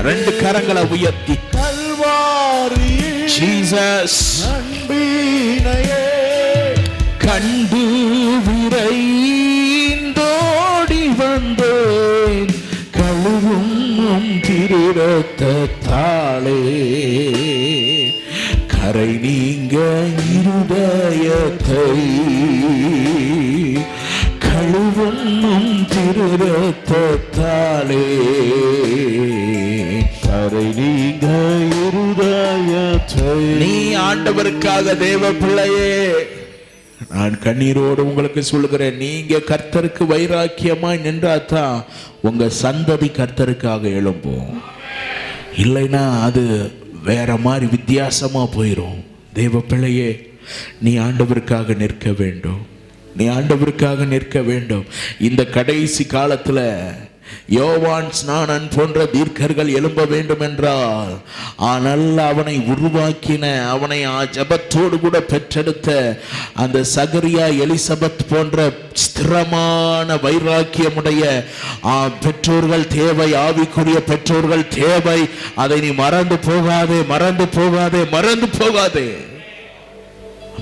ரெண்டு கரங்களை உயர்த்தி கல்வாரியின் ஜீசஸ் அன்பினையே கண்டு விரைந்தோடி வந்தேன், கழுவும் திருரத்தாலே கரை நீங்க இருதயத்தை, கழுவும் திருரத்தாலே கரை நீங்க இருதயத்தை. நீ ஆண்டவருக்காக தேவ பிள்ளையே, நான் கண்ணீரோடு உங்களுக்கு சொல்லுகிறேன், நீங்க கர்த்தருக்கு வைராக்கியமாய் நின்றாதான் உங்க சந்ததி கர்த்தருக்காக எழும்பும். இல்லைன்னா அது வேற மாதிரி வித்தியாசமா போயிடும். தேவ பிள்ளையே, நீ ஆண்டவருக்காக நிற்க வேண்டும், நீ ஆண்டவருக்காக நிற்க வேண்டும். இந்த கடைசி காலத்துல யோவான் ஸ்நானன் போன்ற தீர்க்கர்கள் எழும்ப வேண்டும் என்றால், ஆனால் அவனை உருவாக்கின, அவனை ஜபத்தோடு கூட பெற்றெடுத்த அந்த சகரியா, எலிசபெத் போன்ற ஸ்திரமான வைராக்கியமுடைய பெற்றோர்கள் தேவை. ஆவிக்குரிய பெற்றோர்கள் தேவை. அதை நீ மறந்து போகாதே, மறந்து போகாதே, மறந்து போகாதே,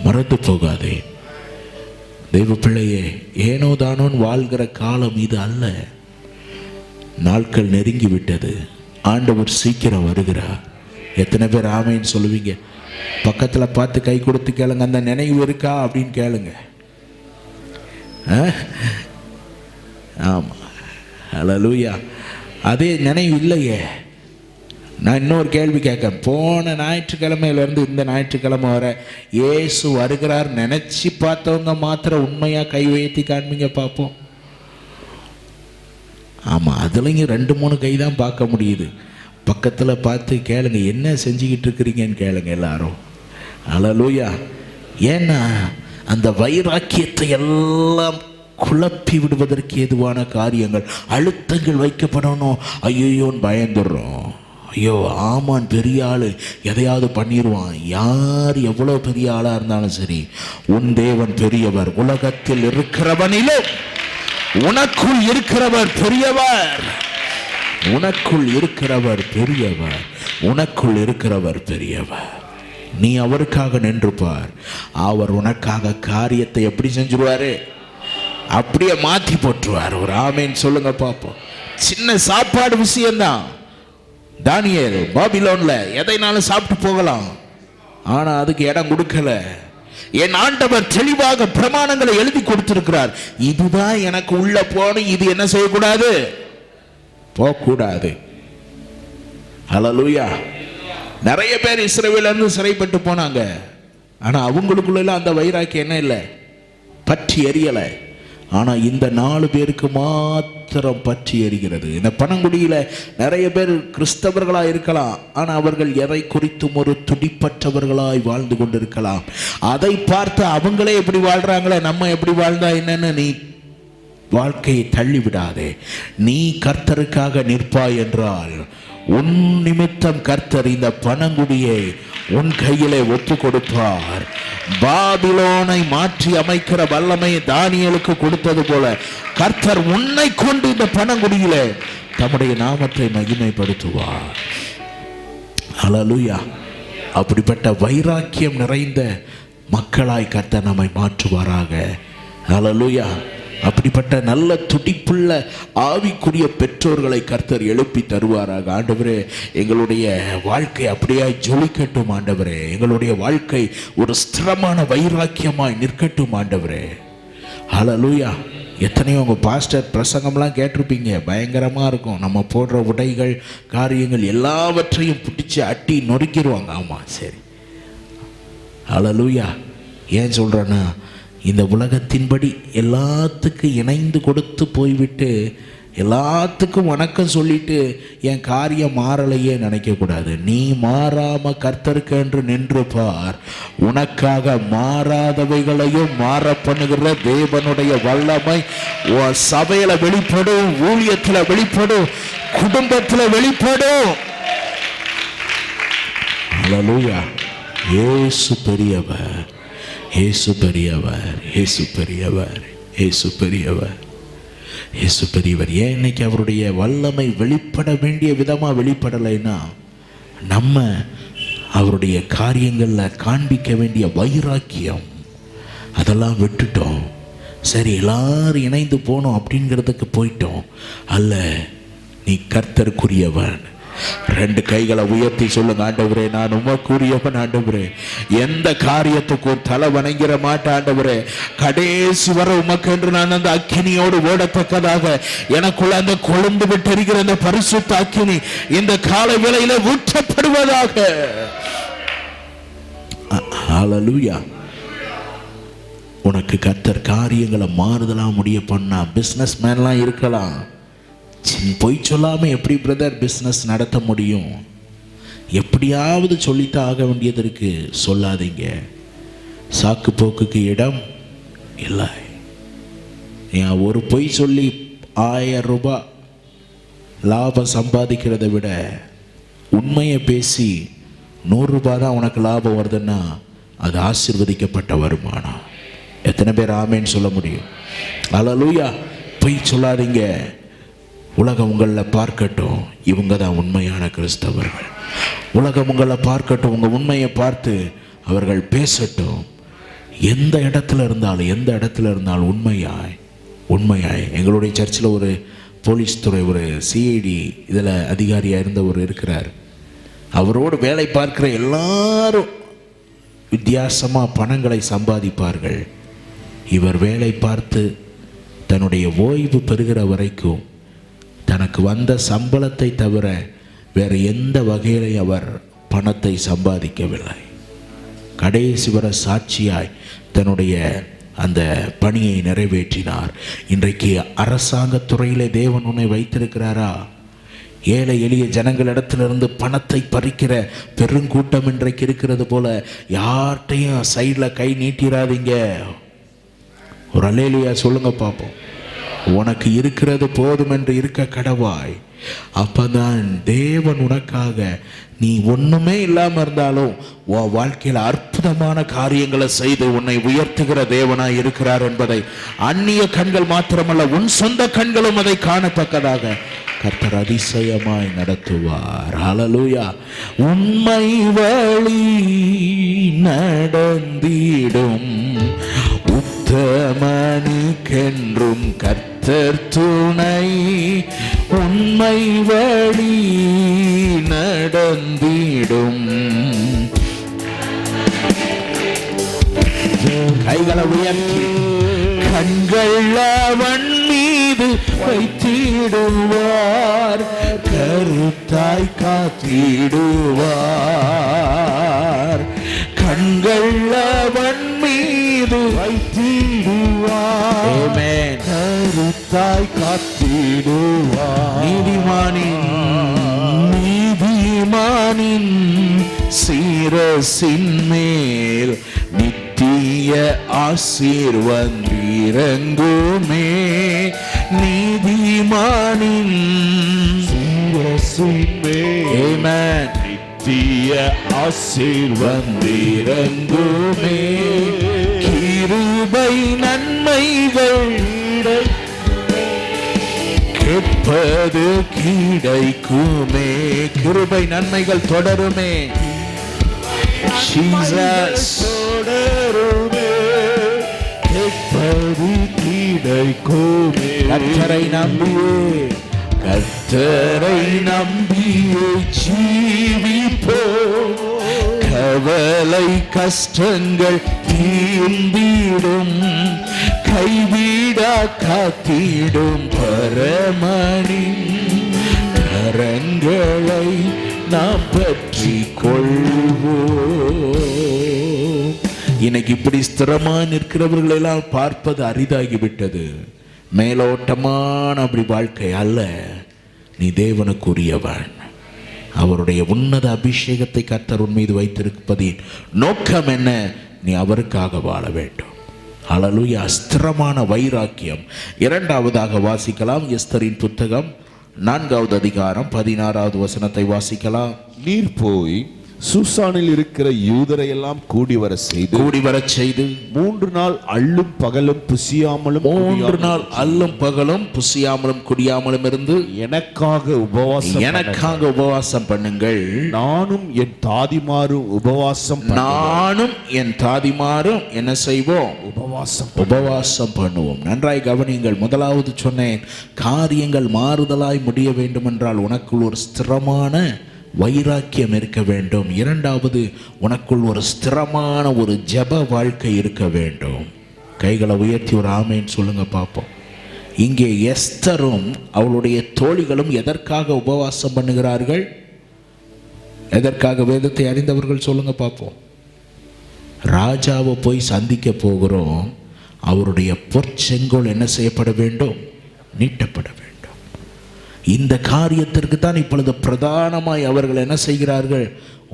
மறந்து போகாதே. தெய்வ பிள்ளையே, ஏனோ தானோன்னு வாழ்கிற காலம் இது அல்ல. நாட்கள் நெருங்கி விட்டது. ஆண்டவர் சீக்கிரம் வருகிறார். எத்தனை பேர் ஆமைன்னு சொல்லுவீங்க? பக்கத்தில் பார்த்து கை கொடுத்து கேளுங்க, அந்த நினைவு இருக்கா அப்படின்னு கேளுங்க. ஆமாம், அல்லேலூயா. அதே நினைவு இல்லையே. நான் இன்னொரு கேள்வி கேட்க, போன ஞாயிற்றுக்கிழமையிலேருந்து இந்த ஞாயிற்றுக்கிழமை வர இயேசு வருகிறார் நினச்சி பார்த்தவங்க மாத்திரம் உண்மையாக கை உயர்த்தி காண்பீங்க பார்ப்போம். ஆமாம், அதுலேயும் 2-3 கை தான் பார்க்க முடியுது. பக்கத்தில் பார்த்து கேளுங்க, என்ன செஞ்சுக்கிட்டு இருக்கிறீங்கன்னு கேளுங்க எல்லாரும். அல்லேலூயா. ஏன்னா அந்த வைராக்கியத்தை எல்லாம் குழப்பி விடுவதற்கு ஏதுவான காரியங்கள், அழுத்தங்கள் வைக்கப்படணும். ஐயோன்னு பயந்துடுறோம். ஐயோ, ஆமான் பெரிய ஆள், எதையாவது பண்ணிடுவான். யார் எவ்வளோ பெரிய ஆளாக இருந்தாலும் சரி, உன் தேவன் பெரியவர். உலகத்தில் இருக்கிறவனிலும் உனக்குள் இருக்கிறவர் பெரியவர். உனக்குள் இருக்கிறவர் பெரியவர். உனக்குள் இருக்கிறவர் பெரியவர். நீ அவருக்காக நின்று பார். அவர் உனக்காக காரியத்தை எப்படி செஞ்சிருவாரு? அப்படியே மாற்றி போட்டுருவார். ஒரு ஆமேன்னு சொல்லுங்க பார்ப்போம். சின்ன சாப்பாடு விஷயம்தான். தானியேல் பாபிலோன்ல எதைனாலும் சாப்பிட்டு போகலாம், ஆனா அதுக்கு இடம் கொடுக்கல. என் ஆண்டவர் தெளிவாக பிரமாணங்களை எழுதி கொடுத்திருக்கிறார். இதுதான் எனக்கு உள்ள போகணும், இது என்ன செய்யக்கூடாது, போகக்கூடாது. ஹல்லேலூயா. நிறைய பேர் இஸ்ரவேல்ல இருந்து சிறைப்பட்டு போனாங்க. ஆனா அவங்களுக்குள்ள அந்த வைராக்கியம் என்ன இல்லை, பற்றி எரியலை. ஆனா இந்த 4 பேருக்கு மாத்திரம் பற்றி எரிகிறது. இந்த பனங்குடியில நிறைய பேர் கிறிஸ்தவர்களா இருக்கலாம், ஆனா அவர்கள் எதை குறித்தும் ஒரு துடிப்பற்றவர்களாய் வாழ்ந்து கொண்டிருக்கலாம். அதை பார்த்து அவங்களே எப்படி வாழ்றாங்களே, நம்ம எப்படி வாழ்ந்தா என்னன்னு நீ வாழ்க்கையை தள்ளிவிடாதே. நீ கர்த்தருக்காக நிற்பாய் என்றால் உன் நிமித்தம் கர்த்தர் இந்த பனங்குடியை உன் கையிலே ஒப்பு கொடுப்பார். பாபிலோனை மாற்றி அமைக்கிற வல்லமை தானியேலுக்கு கொடுத்தது போல கர்த்தர் உன்னை கொண்டு இந்த பனங்குடியிலே தம்முடைய நாமத்தை மகிமைப்படுத்துவார். ஹல்லேலூயா. அப்படிப்பட்ட வைராக்கியம் நிறைந்த மக்களாய் கர்த்தர் நம்மை மாற்றுவாராக. ஹல்லேலூயா. அப்படிப்பட்ட நல்ல துடிப்புள்ள ஆவிக்குரிய பெற்றோர்களை கர்த்தர் எழுப்பி தருவாராக. ஆண்டவரே, எங்களுடைய வாழ்க்கை அப்படியே ஜொலிக்கட்டும் ஆண்டவரே. எங்களுடைய வாழ்க்கை ஒரு ஸ்திரமான வைராக்கியமாய் நிற்கட்டும் ஆண்டவரே. ஹல்லேலூயா. எத்தனையோ உங்கள் பாஸ்டர் பிரசங்கம்லாம் கேட்டிருப்பீங்க, பயங்கரமாக இருக்கும். நம்ம போடுற உடைகள் காரியங்கள் எல்லாவற்றையும் பிடிச்சி அட்டி நொறுக்கிடுவாங்க. ஆமாம், சரி. ஹல்லேலூயா. ஏன் சொல்கிறேன்னா, இந்த உலகத்தின்படி எல்லாத்துக்கும் இணைந்து கொடுத்து போய்விட்டு எல்லாத்துக்கும் வணக்கம் சொல்லிட்டு என் காரியம் மாறலையே நினைக்கக்கூடாது. நீ மாறாம கர்த்தருக்கு என்று நின்று பார். உனக்காக மாறாதவைகளையும் மாற பண்ணுகிற தேவனுடைய வல்லமை சபையில வெளிப்படும், ஊழியத்தில் வெளிப்படும், குடும்பத்தில் வெளிப்படும். ஹல்லேலூயா. இயேசு பெரியவர், இயேசு பெரியவர், இயேசு பெரியவர், இயேசு பெரியவர், இயேசு பெரியவர். ஏன் இன்னைக்கு அவருடைய வல்லமை வெளிப்பட வேண்டிய விதமாக வெளிப்படலைன்னா, நம்ம அவருடைய காரியங்களில் காண்பிக்க வேண்டிய வைராக்கியம் அதெல்லாம் விட்டுட்டோம். சரி, எல்லாரும் இணைந்து போனோம் அப்படிங்கிறதுக்கு போயிட்டோம். அல்ல, நீ கர்த்தருக்குரியவன். 2 கைகளை உயர்த்தி சொல்லுங்க, ஆண்டவரே நான் உமக்குரியவன் ஆண்டவரே. எந்த காரியத்துக்கும் தலை வணங்கிற மாட்டேன் ஆண்டவரே. கடைசி வர உமக்கு என்று நான் அந்த அக்கினியோடு ஓடத்தக்கதாக எனக்குள்ள அந்த கொழுந்து விட்டெரிகிற அந்த பரிசுத்த அக்கினி இந்த காலை வேளையில ஊற்றப்படுவதாக. ஹல்லேலூயா. உனக்கு கர்த்தர் காரியங்களை மாறுதலா முடிய பண்ணா. பிஸ்னஸ் மேன்லாம் இருக்கலாம், பொய் சொல்லாமல் எப்படி பிரதர் பிஸ்னஸ் நடத்த முடியும்? எப்படியாவது சொல்லித்தான் ஆக வேண்டியது இருக்கு. சொல்லாதீங்க. சாக்கு போக்குக்கு இடம் இல்லை. ஏன் ஒரு பொய் சொல்லி 1000 ரூபாய் லாபம் சம்பாதிக்கிறத விட உண்மையை பேசி 100 ரூபாய் தான் உனக்கு லாபம் வருதுன்னா அது ஆசீர்வதிக்கப்பட்ட வருமானம். எத்தனை பேர் ஆமேன்னு சொல்ல முடியும்? ஹல்லேலூயா. பொய் சொல்லாதீங்க. உலகம் உங்களில் பார்க்கட்டும், இவங்க தான் உண்மையான கிறிஸ்தவர்கள். உலகம் உங்களை பார்க்கட்டும், உங்கள் உண்மையை பார்த்து அவர்கள் பேசட்டும். எந்த இடத்துல இருந்தாலும் உண்மையாய் எங்களுடைய சர்ச்சில் ஒரு போலீஸ் துறை, ஒரு சிஐடி இதில் அதிகாரியாக இருந்தவர் இருக்கிறார். அவரோடு வேலை பார்க்கிற எல்லாரும் வித்தியாசமாக பணங்களை சம்பாதிப்பார்கள். இவர் வேலை பார்த்து தன்னுடைய ஓய்வு பெறுகிற வரைக்கும் தனக்கு வந்த சம்பளத்தை தவிர வேறு எந்த வகையிலே அவர் பணத்தை சம்பாதிக்கவில்லை. கடைசி வர சாட்சியாய் தன்னுடைய அந்த பணியை நிறைவேற்றினார். இன்றைக்கு அரசாங்கத்துறையிலே தேவன் உன்னை வைத்திருக்கிறாரா? ஏழை எளிய ஜனங்களிடத்திலிருந்து பணத்தை பறிக்கிற பெருங்கூட்டம் இன்றைக்கு இருக்கிறது போல யார்கிட்டையும் சைடில் கை நீட்டிராதீங்க. ஒரு அல்லேலூயா சொல்லுங்க பார்ப்போம். உனக்கு இருக்கிறது போதும் என்று இருக்க கடவாய். அப்பதான் தேவன் உனக்காக, நீ ஒண்ணுமே இல்லாம இருந்தாலும் உன் வாழ்க்கையில அற்புதமான காரியங்களை செய்து உன்னை உயர்த்துகிற தேவனாய் இருக்கிறார் என்பதை அந்நிய கண்கள் மாத்திரமல்ல, உன் சொந்த கண்களும் அதை காணத்தக்கதாக கர்த்தர் அதிசயமாய் நடத்துவார். ஹல்லேலூயா. உண்மை வழி நடந்திடும் உத்தமனுக்கென்றும் கர்த்தர் துணை. உண்மை வழி நடந்திடும். கைகளை உயர்த்தி கண்கள் அவன் மீது மீது வைத்திடுவார், கருத்தாய் காத்திடுவார். கண்கள் அவன் மீது வைத்திடுவார், கருத்தாய் காத்திடுவார். நீதிமானின் சீரசின் மேல் நித்திய ஆசீர்வந்திரங்குமே. நீதிமானின் சீரசின் மேல் நித்திய ஆசீர்வந்திரங்குமே. கிருபை நன்மைகள் கேட்பது கிடைக்குமே. கிருபை நன்மைகள் தொடருமே. Jesus தொடருமே, கேட்பது கிடைக்குமே. கர்த்தரை நம்பியே, கர்த்தரை நம்பியே ஜீவிப்போம். கவலை கஷ்டங்கள் தீர்ந்திடும், கைவிடா காத்திடும் பரமனின் கரங்களை நாம் பற்றி கொள்வோம். இன்னைக்கு இப்படி ஸ்திரமா நிற்கிறவர்கள் எல்லாம் பார்ப்பது அரிதாகிவிட்டது. மேலோட்டமான அப்படி வாழ்க்கை அல்ல. நீ தேவனுக்குரியவன். அவருடைய உன்னத அபிஷேகத்தை கர்த்தர் உன் மீது வைத்திருப்பதின் நோக்கம் என்ன? நீ அவருக்காக வாழ வேண்டும். ஹல்லேலூயா. ஸ்திரமான வைராக்கியம். இரண்டாவதாக வாசிக்கலாம். எஸ்தரின் புத்தகம் 4வது அதிகாரம் 16வது வசனத்தை வாசிக்கலாம். நீர் போய் சூசானில் இருக்கிற யூதரை எல்லாம் கூடி வரச் செய்து 3 நாள் அள்ளும் பகலும் புசியாமலும் 3 நாள் அல்லும் பகலும் புசியாமலும் குடியாமலும் இருந்து எனக்காக உபவாசம் பண்ணுங்கள். நானும் என் தாதிமாரும் என்ன செய்வோம்? உபவாசம் பண்ணுவோம். நன்றாய் கவனியுங்கள். முதலாவது சொன்னேன், காரியங்கள் மாறுதலாய் முடிய வேண்டும் என்றால் உனக்குள் ஒரு ஸ்திரமான வைராக்கியம் இருக்க வேண்டும். இரண்டாவது, உனக்குள் ஒரு ஸ்திரமான ஒரு ஜெப வாழ்க்கை இருக்க வேண்டும். கைகளை உயர்த்தி ஒரு ஆமேன்னு சொல்லுங்க பார்ப்போம். இங்கே எஸ்தரும் அவளுடைய தோழிகளும் எதற்காக உபவாசம் பண்ணுகிறார்கள்? எதற்காக? வேதத்தை அறிந்தவர்கள் சொல்லுங்க பார்ப்போம். ராஜாவை போய் சந்திக்க போகிறோம். அவருடைய பொற்செங்கோல் என்ன செய்யப்பட வேண்டும்? நீட்டப்பட வேண்டும். இந்த காரியத்திற்கு தான் இப்பொழுது பிரதானமாய் அவர்கள் என்ன செய்கிறார்கள்?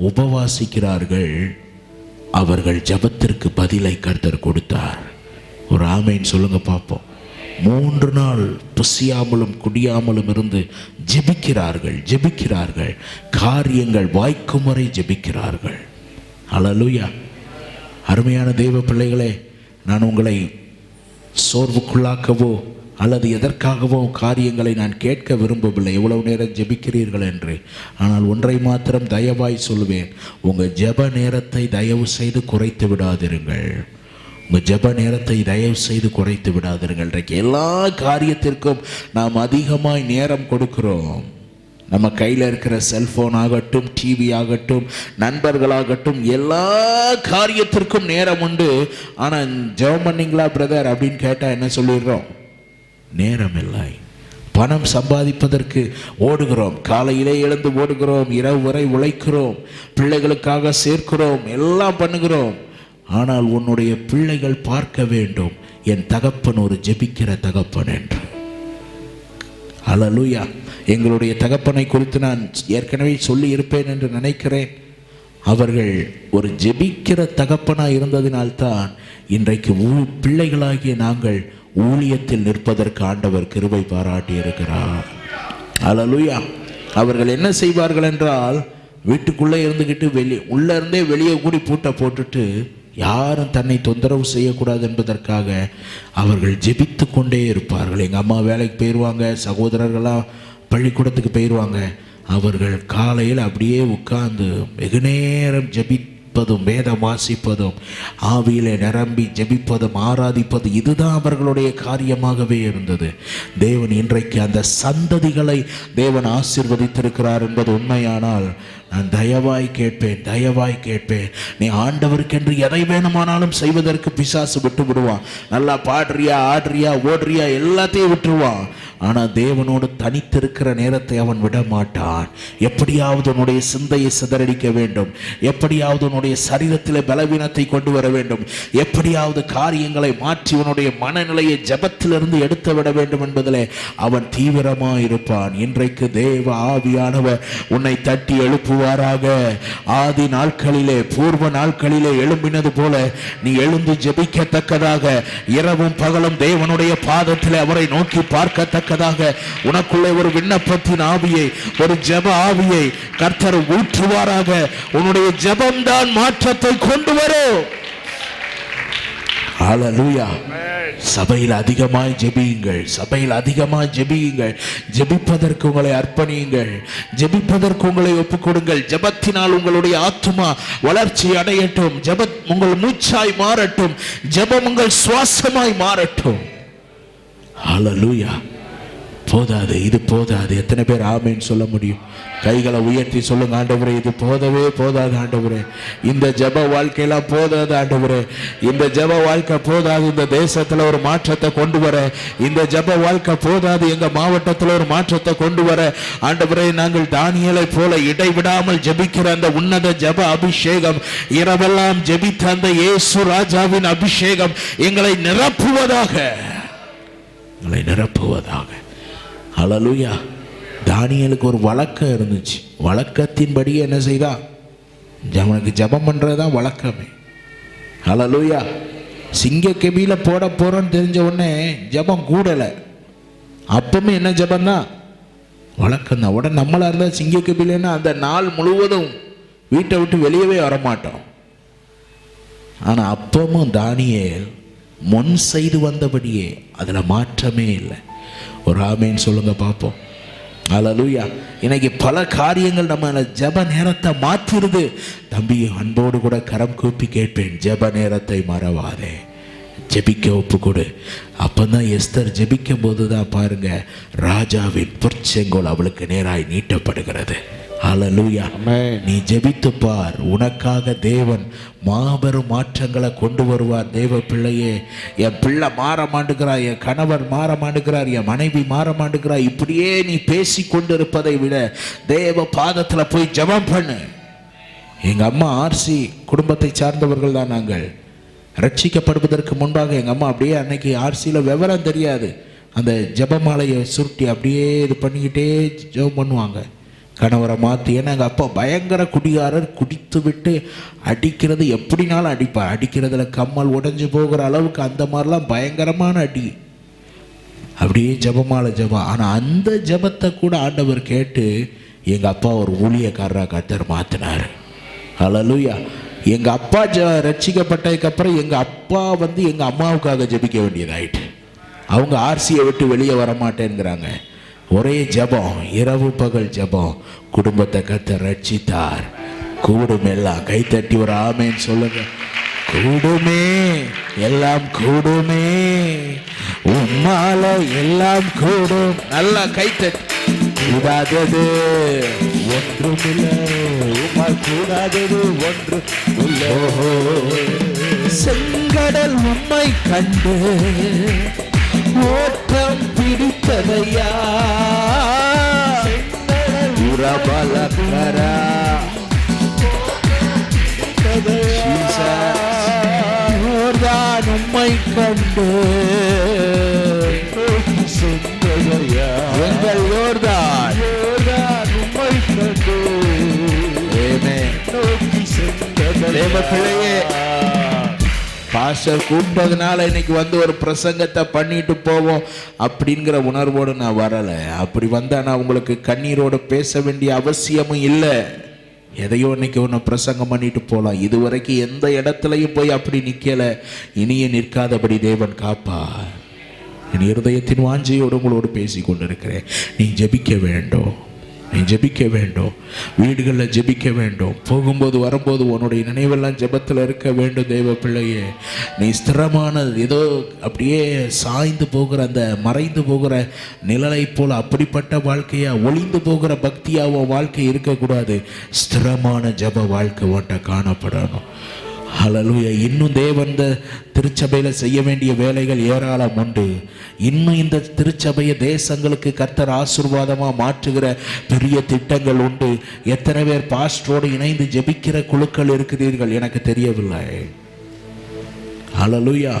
உபவாசிக்கிறார்கள். அவர்கள் ஜெபத்திற்கு பதிலை கர்த்தர் கொடுத்தார். ஒரு ஆமேன் சொல்லுங்க பார்ப்போம். 3 நாள் புசியாமலும் குடியாமலும் இருந்து ஜெபிக்கிறார்கள். காரியங்கள் வாய்க்கும் வரை ஜெபிக்கிறார்கள். ஹல்லேலூயா. அருமையான தேவ பிள்ளைகளே, நான் உங்களை சோர்வுக்குள்ளாக்கவோ அல்லது எதற்காகவோ காரியங்களை நான் கேட்க விரும்பவில்லை, எவ்வளவு நேரம் ஜெபிக்கிறீர்கள் என்று. ஆனால் ஒன்றை மாத்திரம் தயவாய் சொல்லுவேன், உங்கள் ஜெப நேரத்தை தயவு செய்து குறைத்து விடாதிருங்கள். உங்கள் ஜெப நேரத்தை தயவு செய்து குறைத்து விடாதிருங்கள். இன்றைக்கு எல்லா காரியத்திற்கும் நாம் அதிகமாய் நேரம் கொடுக்கிறோம். நம்ம கையில் இருக்கிற செல்ஃபோன் ஆகட்டும், டிவி ஆகட்டும், நண்பர்களாகட்டும், எல்லா காரியத்திற்கும் நேரம் உண்டு. ஆனால் ஜெபம் பண்ணீங்களா பிரதர் அப்படின்னு கேட்டால் என்ன சொல்லிடுறோம்? நேரம் இல்லை. பணம் சம்பாதிப்பதற்கு ஓடுகிறோம். காலையிலே எழுந்து ஓடுகிறோம், இரவு வரை உழைக்கிறோம், பிள்ளைகளுக்காக சேர்க்கிறோம், எல்லாம் பண்ணுகிறோம். ஆனால் உன்னுடைய பிள்ளைகள் பார்க்க வேண்டும், என் தகப்பன் ஒரு ஜெபிக்கிற தகப்பன் என்று. ஹல்லேலூயா. எங்களுடைய தகப்பனை குறித்து நான் ஏற்கனவே சொல்லி இருப்பேன் என்று நினைக்கிறேன். அவர்கள் ஒரு ஜெபிக்கிற தகப்பனாய் இருந்ததினால்தான் இன்றைக்கு பிள்ளைகளாகிய நாங்கள் ஊழியத்தில் நிற்பதற்கு ஆண்டவர் கிருபை பாராட்டி இருக்கிறார். ஹல்லேலூயா. அவர்கள் என்ன செய்வார்கள் என்றால், வீட்டுக்குள்ளே இருந்துக்கிட்டு உள்ளே இருந்தே வெளியே கூடி பூட்டை போட்டுட்டு யாரும் தன்னை தொந்தரவு செய்யக்கூடாது என்பதற்காக அவர்கள் ஜெபித்து கொண்டே இருப்பார்கள். எங்கள் அம்மா வேலைக்கு போயிடுவாங்க, சகோதரர்களாக பள்ளிக்கூடத்துக்கு போயிடுவாங்க. அவர்கள் காலையில் அப்படியே உட்கார்ந்து வெகு நேரம் ஜெபித்து ஜெபிப்பதும் வேதம் வாசிப்பதும் ஆவியிலே நிரம்பி ஜெபிப்பதும் ஆராதிப்பது, இதுதான் அவர்களுடைய காரியமாகவே இருந்தது. தேவன் இன்றைக்கு அந்த சந்ததிகளை தேவன் ஆசீர்வதித்திருக்கிறார் என்பது உண்மையானால் நான் தயவாய் கேட்பேன், நீ ஆண்டவருக்கென்று எதை வேணுமானாலும் செய்வதற்கு பிசாசு விட்டு விடுவான். நல்லா பாடுறியா, ஆடுறியா, ஓடுறியா, எல்லாத்தையும் விட்டுருவான். ஆனால் தேவனோடு தனித்திருக்கிற நேரத்தை அவன் விட மாட்டான். எப்படியாவது உன்னுடைய சிந்தையை சிதறடிக்க வேண்டும், எப்படியாவது உன்னுடைய சரீரத்தில் பலவீனத்தை கொண்டு வர வேண்டும், எப்படியாவது காரியங்களை மாற்றி உன்னுடைய மனநிலையை ஜபத்திலிருந்து எடுத்து விட வேண்டும் என்பதிலே அவன் தீவிரமாக இருப்பான். இன்றைக்கு தேவ ஆவியானவர் உன்னை தட்டி எழுப்புவாராக. ஆதி நாட்களிலே, பூர்வ நாட்களிலே எழும்பினது போல நீ எழுந்து ஜெபிக்கத்தக்கதாக, இரவும் பகலும் தேவனுடைய பாதத்தில் அவரை நோக்கி பார்க்கத்தக்க உனக்குள்ளே ஒரு விண்ணப்பத்தின் ஆவியை, ஒரு ஜெப ஆவியை கர்த்தர் ஊற்றுவாராக. உன்னுடைய ஜெபம் தான் மாற்றத்தை கொண்டு வரும். ஹல்லேலூயா. சபையில் அதிகமாய் ஜெபியுங்கள், சபையில் அதிகமாய் ஜெபியுங்கள். ஜெபிப்பதற்கு உங்களை அர்ப்பணியுங்கள், ஜெபிப்பதற்கு உங்களை ஒப்புக் கொடுங்கள். ஜெபத்தினால் உங்களுடைய ஆத்துமா வளர்ச்சி அடையட்டும், ஜெபம் உங்கள் மூச்சாய் மாறட்டும், ஜெபம் உங்கள் சுவாசமாய் மாறட்டும். ஹல்லேலூயா. போதாது, இது போதாது. எத்தனை பேர் ஆமேன்னு சொல்ல முடியும்? கைகளை உயர்த்தி சொல்லுங்க, ஆண்டவரே இது போதவே போதாது ஆண்டவரே, இந்த ஜெப வாழ்க்கையெல்லாம் போதாது ஆண்டவரே, இந்த ஜெப வாழ்க்கை போதாது, இந்த தேசத்துல ஒரு மாற்றத்தை கொண்டு வர, இந்த ஜெப வாழ்க்கை போதாது, எங்க மாவட்டத்தில் ஒரு மாற்றத்தை கொண்டு வர ஆண்டவரே, நாங்கள் தானியேலை போல இடைவிடாமல் ஜெபிக்கிற அந்த உன்னத ஜெப அபிஷேகம், இரவெல்லாம் ஜெபித்த அந்த இயேசு ராஜாவின் அபிஷேகம் எங்களை நிரப்புவதாக, எங்களை நிரப்புவதாக. ஹல்லேலூயா. தானியேலுக்கு ஒரு வழக்கம் இருந்துச்சு. வழக்கத்தின்படி என்ன செய்தான்? அவனுக்கு ஜெபம் பண்ணுறதுதான் வழக்கமே. ஹல்லேலூயா. சிங்க கெபியில போட போறோன்னு தெரிஞ்ச உடனே ஜெபம் கூடலை. அப்பவுமே என்ன ஜெபம் தான்? வழக்கம் தான். உடனே நம்மளா இருந்தால் சிங்க கெபிலன்னா அந்த நாள் முழுவதும் வீட்டை விட்டு வெளியவே வரமாட்டோம். ஆனால் அப்பவும் தானியேல் முன் செய்து வந்தபடியே அதில் மாற்றமே இல்லை. ஒரு ஆமேன்னு சொல்லுங்க பார்ப்போம். ஹல்லேலூயா. இன்னைக்கு பல காரியங்கள் நம்ம ஜெப நேரத்தை மாற்றிருது. தம்பி, அன்போடு கூட கரம் கூப்பி கேட்பேன், ஜெப நேரத்தை மறவாதே, ஜெபிக்க ஒப்பு கொடு. அப்பதான் எஸ்தர் ஜெபிக்கும் போது தான் பாருங்க, ராஜாவின் பொற்செங்கோல் அவளுக்கு நேராய் நீட்டப்படுகிறது. ஹல்லேலூயா. நீ ஜெபித்து பார், உனக்காக தேவன் மாபெரும் மாற்றங்களை கொண்டு வருவார். தேவ பிள்ளையே, என் பிள்ளை மாற மாட்டுகிறார், என் கணவர் மாற மாட்டுகிறார், என் மனைவி மாற மாட்டுகிறார், இப்படியே நீ பேசி கொண்டு இருப்பதை விட தேவ பாதத்தில் போய் ஜெபம் பண்ணு. எங்க அம்மா ஆர்சி குடும்பத்தை சார்ந்தவர்கள் தான். நாங்கள் ரட்சிக்கப்படுவதற்கு முன்பாக எங்கள் அம்மா அப்படியே அன்னைக்கு ஆர்சியில் விவரம் தெரியாது, அந்த ஜெபமாலையை சுருட்டி அப்படியே இது பண்ணிக்கிட்டே ஜெபம் பண்ணுவாங்க. கணவரை மாற்றி, ஏன்னா எங்கள் அப்பா பயங்கர குடிகாரர், குடித்து விட்டு அடிக்கிறது எப்படினாலும் அடிப்பார். அடிக்கிறதுல கம்மல் உடைஞ்சு போகிற அளவுக்கு அந்த மாதிரிலாம் பயங்கரமான அடி. அப்படியே ஜெபமாலை ஜெபம். ஆனால் அந்த ஜெபத்தை கூட ஆண்டவர் கேட்டு எங்கள் அப்பா ஒரு ஊழியக்காரராக கர்த்தர் மாற்றினார். ஹல்லேலூயா. எங்கள் அப்பா ரட்சிக்கப்பட்டதுக்கப்புறம் எங்கள் அப்பா எங்கள் அம்மாவுக்காக ஜெபிக்க வேண்டியதாயிட்டு. அவங்க ஆர்சியை விட்டு வெளியே வரமாட்டேங்கிறாங்க. ஒரே ஜெபம், இரவு பகல் ஜெபம். குடும்பத்தை கர்த்தர் ரட்சித்தார். கூடும் எல்லாம். கைத்தட்டி ஒரு ஆமேன்னு சொல்லுங்க. கூடுமே, எல்லாம் கூடுமே, உம்மால எல்லாம் கூடும். நல்லா கைத்தட்டி. கூடாதது ஒன்றுமில்லை, உம்மால் கூடாதது ஒன்று இல்லை. செங்கடல் உம்மை கண்டு ஓட்டம் பிடித்ததையா, உரபலக்கரா யோர்தான் உம்மை கண்டு எங்கள் யோர்தான் உம்மை கண்டு. தேவ பிள்ளையே, பாஸ்டர் கூப்பிட்டதுனால இன்னைக்கு ஒரு பிரசங்கத்தை பண்ணிட்டு போவோம் அப்படிங்கிற உணர்வோடு நான் வரலை. அப்படி வந்தால் நான் உங்களுக்கு கண்ணீரோடு பேச வேண்டிய அவசியமும் இல்லை. எதையோ இன்னைக்கு ஒன்று பிரசங்கம் பண்ணிட்டு போகலாம். இதுவரைக்கும் எந்த இடத்துலையும் போய் அப்படி நிற்கலை. இனியே நிற்காதபடி தேவன் காப்பார். என் இருதயத்தின் வாஞ்சையோடு உங்களோடு பேசி கொண்டிருக்கிறேன். நீ ஜெபிக்க வேண்டும். நீ ஜெபிக்க வேண்டும், வீடுகளில் ஜெபிக்க வேண்டும், போகும்போது வரும்போது உன்னுடைய நினைவெல்லாம் ஜெபத்தில் இருக்க வேண்டும். தேவ பிள்ளையே, நீ ஸ்திரமான ஏதோ அப்படியே சாய்ந்து போகிற அந்த மறைந்து போகிற நிழலை போல் அப்படிப்பட்ட வாழ்க்கையா, ஒளிந்து போகிற பக்தியாக உன் வாழ்க்கை இருக்கக்கூடாது. ஸ்திரமான ஜெப வாழ்க்கை உன்ட்ட காணப்படணும். ஹல்லேலூயா. இன்னும் தேவன் இந்த திருச்சபையில் செய்ய வேண்டிய வேலைகள் ஏராளம் உண்டு. இன்னும் இந்த திருச்சபையை தேசங்களுக்கு கர்த்தர் ஆசீர்வாதமாக மாற்றுகிற பெரிய திட்டங்கள் உண்டு. எத்தனை பேர் பாஸ்டரோடு இணைந்து ஜெபிக்கிற குழுக்கள் இருக்கிறீர்கள் எனக்கு தெரியவில்லை. ஹல்லேலூயா.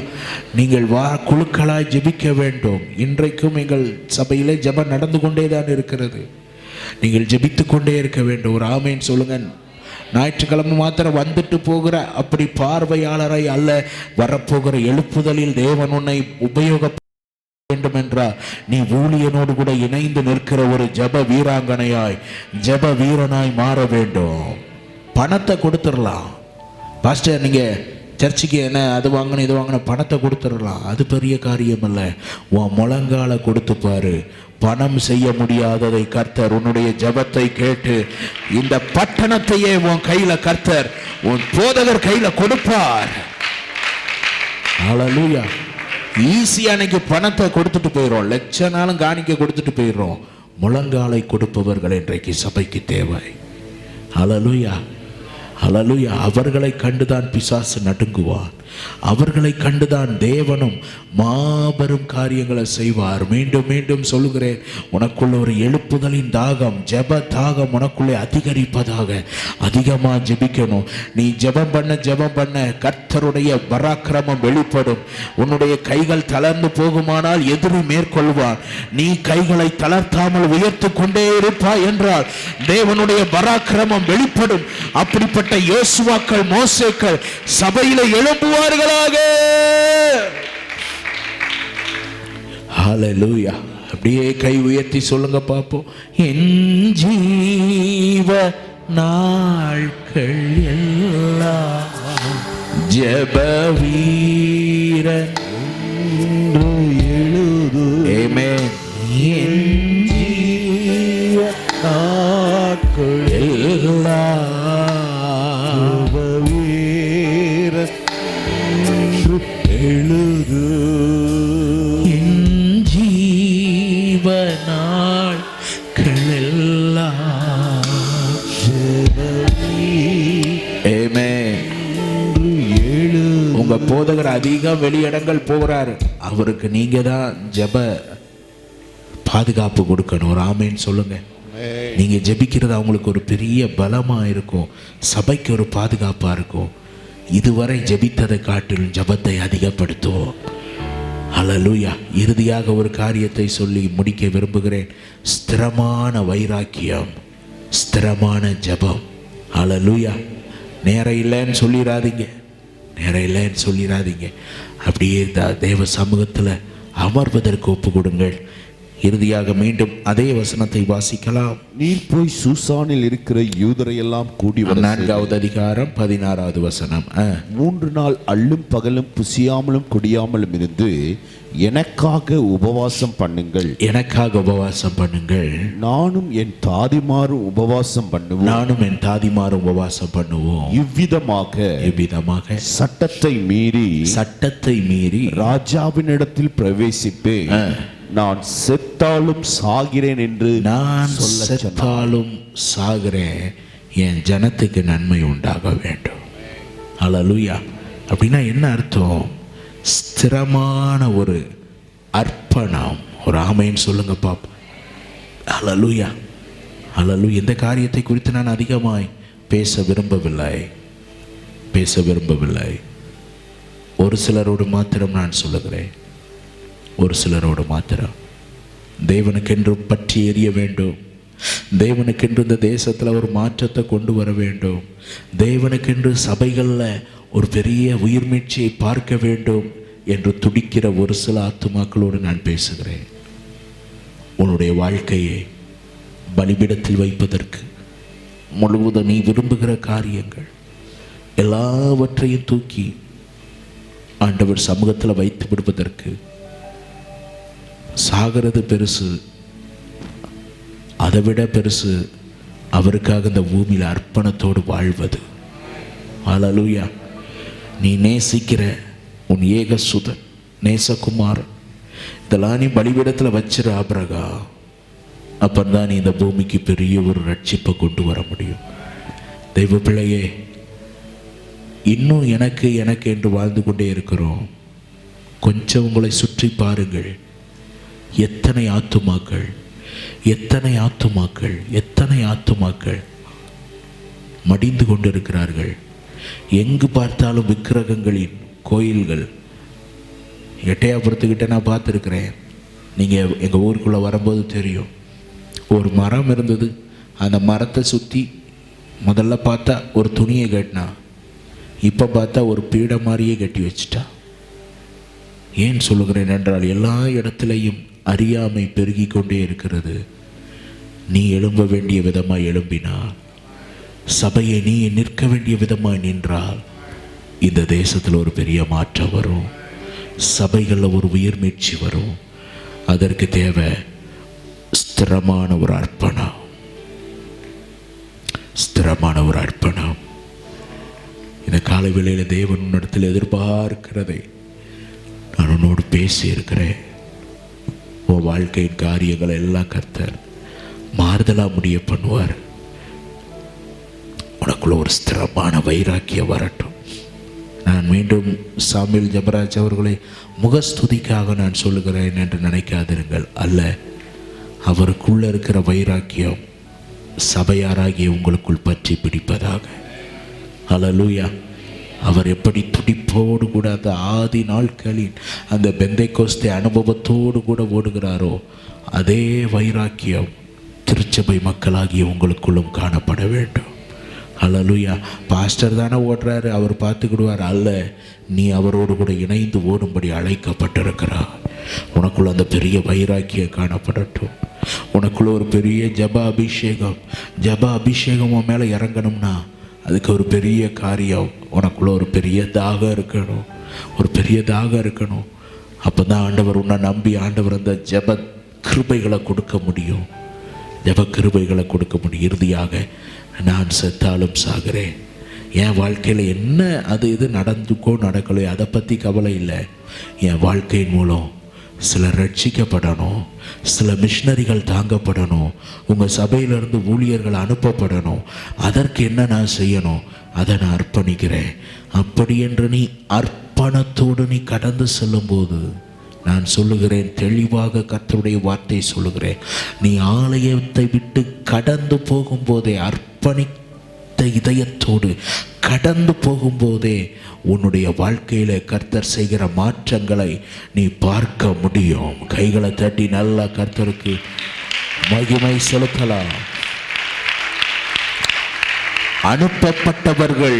நீங்கள் குழுக்களாய் ஜெபிக்க வேண்டும். இன்றைக்கும் எங்கள் சபையிலே ஜெபம் நடந்து கொண்டே தான் இருக்கிறது. நீங்கள் ஜெபித்து கொண்டே இருக்க வேண்டும். ஒரு ஆமேன் சொல்லுங்க. ஞாயிற்றுக்கிழமை மாத்திரம் வந்துட்டு போகிற அப்படி பார்வையாளரை அல்ல, வரப்போகிற எழுப்புதலில் தேவன் உன்னை உபயோக வேண்டும் என்றால் நீ ஊழியனோடு கூட இணைந்து நிற்கிற ஒரு ஜெப வீராங்கனையாய், ஜெப வீரனாய் மாற வேண்டும். பணத்தை கொடுத்துடலாம் பாஸ்டர், நீங்க சர்ச்சுக்கு என்ன அது வாங்கணும் இது வாங்கணும், பணத்தை கொடுத்துடலாம், அது பெரிய காரியம் அல்ல. உன் முழங்கால கொடுத்து பாரு. பணம் செய்ய முடியாததை கர்த்தர் உன்னுடைய ஜெபத்தை கேட்டு இந்த பட்டணத்தையே உன் கையில கர்த்தர், உன் போதகர் கையில கொடுப்பார். ஹல்லேலூயா. ஈஸியா அன்னைக்கு பணத்தை கொடுத்துட்டு போயிடும், லட்ச நாளும் காணிக்க கொடுத்துட்டு போயிடும். முழங்காலை கொடுப்பவர்கள் இன்றைக்கு சபைக்கு தேவை. ஹல்லேலூயா. ஹல்லேலூயா. அவர்களை கண்டுதான் பிசாசு நடுங்குவான். அவர்களை கண்டுதான் தேவனும் மாபெரும் காரியங்களை செய்வார். மீண்டும் மீண்டும் சொல்லுகிறேன், உனக்குள்ள ஒரு எழுப்புதலின் தாகம், ஜெப தாகம் உனக்குள்ளே அதிகரிப்பதாக. அதிகமா ஜெபிக்கணும். நீ ஜெபம் பண்ண கர்த்தருடைய பராக்கிரமம் வெளிப்படும். உன்னுடைய கைகள் தளர்ந்து போகுமானால் எதிரி மேற்கொள்வான். நீ கைகளை தளர்த்தாமல் உயர்த்து கொண்டே இருப்பாய் என்றால் தேவனுடைய பராக்கிரமம் வெளிப்படும். அப்படிப்பட்ட யோசுவாக்கள், மோசேக்கள் சபையில எழும்புவார்களாக. ஹல்லேலூயா. அப்படியே கை உயர்த்தி சொல்லுங்க பாப்போம். என் ஜீவ நாட்கள் எல்லாம் ஜெப வீர எழுது. ஆமென். என் ஜீவ நாட்கள் எல்லாம் எழுது. என் ஜீவனாள் கெல்லாம். உங்க போதகர் அதிகம் வெளியிடங்கள் போகிறாரு, அவருக்கு நீங்க தான் ஜெப பாதுகாப்பு கொடுக்கணும். ஒரு ஆமேன்னு சொல்லுங்க. நீங்க ஜெபிக்கிறது அவங்களுக்கு ஒரு பெரிய பலமா இருக்கும், சபைக்கு ஒரு பாதுகாப்பா இருக்கும். இதுவரை ஜெபித்ததை காட்டிலும் ஜெபத்தை அதிகப்படுத்துவோம். ஹல்லேலூயா. இறுதியாக ஒரு காரியத்தை சொல்லி முடிக்க விரும்புகிறேன். ஸ்திரமான வைராக்கியம், ஸ்திரமான ஜெபம். ஹல்லேலூயா. நேரம் இல்லைன்னு சொல்லிடாதீங்க, நேரம் இல்லைன்னு சொல்லிடாதீங்க. அப்படியே தேவ சமூகத்தில் அமர்வதற்கு ஒப்பு கொடுங்கள். இறுதியாக மீண்டும் அதே வசனத்தை வாசிக்கலாம். நீர் போய் சூசானில் இருக்கிற யூதரையெல்லாம் கூடி வர 4வது அதிகாரம் 16வது வசனம். 3 நாள் அள்ளும் பகலும் புசியாமலும் குடியாமலும் இருந்து எனக்காக உபவாசம் பண்ணுங்கள். எனக்காக உபவாசம் பண்ணுங்கள். நானும் என் தாதிமாரும் உபவாசம் பண்ணுவோம். நானும் என் தாதிமாரும் உபவாசம் பண்ணுவோம். இவ்விதமாக சட்டத்தை மீறி ராஜாவினிடத்தில் பிரவேசித்து நான் செத்தாலும் சாகிறேன் என்று நான் செத்தாலும் சாகிறேன், என் ஜனத்துக்கு நன்மை உண்டாக வேண்டும். ஹல்லேலூயா. அப்படின்னா என்ன அர்த்தம்? ஸ்திரமான ஒரு அர்ப்பணம். ஒரு ஆமைன்னு சொல்லுங்க பாப்பா. ஹல்லேலூயா. ஹல்லேலூயா. இந்த காரியத்தை குறித்து நான் அதிகமாய் பேச விரும்பவில்லை. ஒரு சிலரோடு மாத்திரம் நான் சொல்லுகிறேன். ஒரு சிலரோடு மாத்திரம். தேவனுக்கென்று பற்றி எரிய வேண்டும். தேவனுக்கென்று இந்த தேசத்தில் ஒரு மாற்றத்தை கொண்டு வர வேண்டும். தேவனுக்கென்று சபைகளில் ஒரு பெரிய உயிர்மீட்சியை பார்க்க வேண்டும் என்று துடிக்கிற ஒரு சில ஆத்துமாக்களோடு நான் பேசுகிறேன். உன்னுடைய வாழ்க்கையை பலிபீடத்தில் வைப்பதற்கு முழுவதும் நீ விரும்புகிற காரியங்கள் எல்லாவற்றையும் தூக்கி ஆண்டவர் சமூகத்தில் வைத்து விடுவதற்கு சாகிறது பெருசு, அதை விட பெருசு அவருக்காக இந்த பூமியில் அர்ப்பணத்தோடு வாழ்வது. ஹல்லேலூயா. நீ நேசிக்கிற உன் ஏகசுதன் நேசகுமாரன் இதெல்லாம் நீ பலிபீடத்தில் வச்சிரு ஆபிரகாம். அப்பந்தான் நீ இந்த பூமிக்கு பெரிய ஒரு ரட்சிப்பை கொண்டு வர முடியும். தெய்வ பிள்ளையே, இன்னும் எனக்கு எனக்கு என்று வாழ்ந்து கொண்டே இருக்கிறோம். கொஞ்சம் உங்களை சுற்றி பாருங்கள். எத்தனை ஆத்துமாக்கள், எத்தனை ஆத்துமாக்கள், எத்தனை ஆத்துமாக்கள் மடிந்து கொண்டிருக்கிறார்கள். எங்கு பார்த்தாலும் விக்கிரகங்களின் கோயில்கள். எட்டையாபுரத்துக்கிட்ட நான் பார்த்துருக்கிறேன். நீங்கள் எங்கள் ஊருக்குள்ளே வரும்போது தெரியும். ஒரு மரம் இருந்தது. அந்த மரத்தை சுற்றி முதல்ல பார்த்தா ஒரு துணியை கட்டினா, இப்போ பார்த்தா ஒரு பீடை மாதிரியே கட்டி வச்சிட்டா. ஏன் சொல்லுகிறேன் என்றால், எல்லா இடத்துலையும் அறியாமை பெருகி கொண்டே இருக்கிறது. நீ எழும்ப வேண்டிய விதமாய் எழும்பினார், சபையை நீ நிற்க வேண்டிய விதமாய் நின்றால் இந்த தேசத்தில் ஒரு பெரிய மாற்றம் வரும். சபைகளில் ஒரு உயிர் மீட்சி வரும். அதற்கு தேவை ஸ்திரமான ஒரு அர்ப்பணம், ஸ்திரமான ஒரு அர்ப்பணம். இந்த காலை வேளையில் தேவன் உன்னிடத்தில் எதிர்பார்க்கிறதை நான் உன்னோடு பேசி இருக்கிறேன். உன் வாழ்க்கையின் காரியங்களை எல்லாம் கர்த்தர் மாறுதலாக முடிய பண்ணுவார். உனக்குள்ள ஒரு ஸ்திரமான வைராக்கியம் வரட்டும். நான் மீண்டும் சாமுவேல் ஜெபராஜ் அவர்களை முகஸ்துதிக்காக நான் சொல்லுகிறேன் என்று நினைக்காதிருங்கள். அல்ல, அவருக்குள்ள இருக்கிற வைராக்கியம் சபையாராகிய உங்களுக்குள் பற்றி பிடிப்பதாக. ஹல்லேலூயா. அவர் எப்படி துடிப்போடு கூட அந்த ஆதி நாட்களின் அந்த பெந்தைக்கோஸ்தே அனுபவத்தோடு கூட ஓடுகிறாரோ, அதே வைராக்கியம் திருச்சபை மக்களாகிய உங்களுக்குள்ளும் காணப்பட வேண்டும். ஹல்லேலூயா. பாஸ்டர் தானே ஓடுறாரு, அவர் பார்த்துக்கிடுவார். அல்ல, நீ அவரோடு கூட இணைந்து ஓடும்படி அழைக்கப்பட்டிருக்கிறார். உனக்குள்ள அந்த பெரிய வைராக்கியம் காணப்படட்டும். உனக்குள்ள ஒரு பெரிய ஜப அபிஷேகம் உன் மேலே இறங்கணும்னா அதுக்கு ஒரு பெரிய காரியம், உனக்குள்ள ஒரு பெரிய தாகம் இருக்கணும், ஒரு பெரிய தாகம் இருக்கணும். அப்போ தான் ஆண்டவர் உன்னை நம்பி ஆண்டவர் அந்த ஜப கிருபைகளை கொடுக்க முடியும். ஜப கிருபைகளை கொடுக்க முடியும். இறுதியாக, நான் செத்தாலும் சாகிறேன். என் வாழ்க்கையில் என்ன அது இது நடந்துக்கோ நடக்கலையோ அதை பற்றி கவலை இல்லை. என் வாழ்க்கையின் மூலம் சிலர் ரட்சிக்கப்படணும், சில மிஷனரிகள் தாங்கப்படணும், உங்கள் சபையிலிருந்து ஊழியர்கள் அனுப்பப்படணும். அதற்கு என்ன நான் செய்யணும், அதை நான் அர்ப்பணிக்கிறேன். அப்படி என்று நீ அர்ப்பணத்தோடு நீ கடந்து செல்லும்போது, நான் சொல்லுகிறேன், தெளிவாக கர்த்தருடைய வார்த்தை சொல்லுகிறேன், நீ ஆலயத்தை விட்டு கடந்து போகும்போதே, அர்ப்பணித்த இதயத்தோடு கடந்து போகும்போதே உன்னுடைய வாழ்க்கையில கர்த்தர் செய்கிற மாற்றங்களை நீ பார்க்க முடியும். கைகளை தட்டி நல்லா கர்த்தருக்கு மகிமை செலுத்தலாம். அனுப்பப்பட்டவர்கள்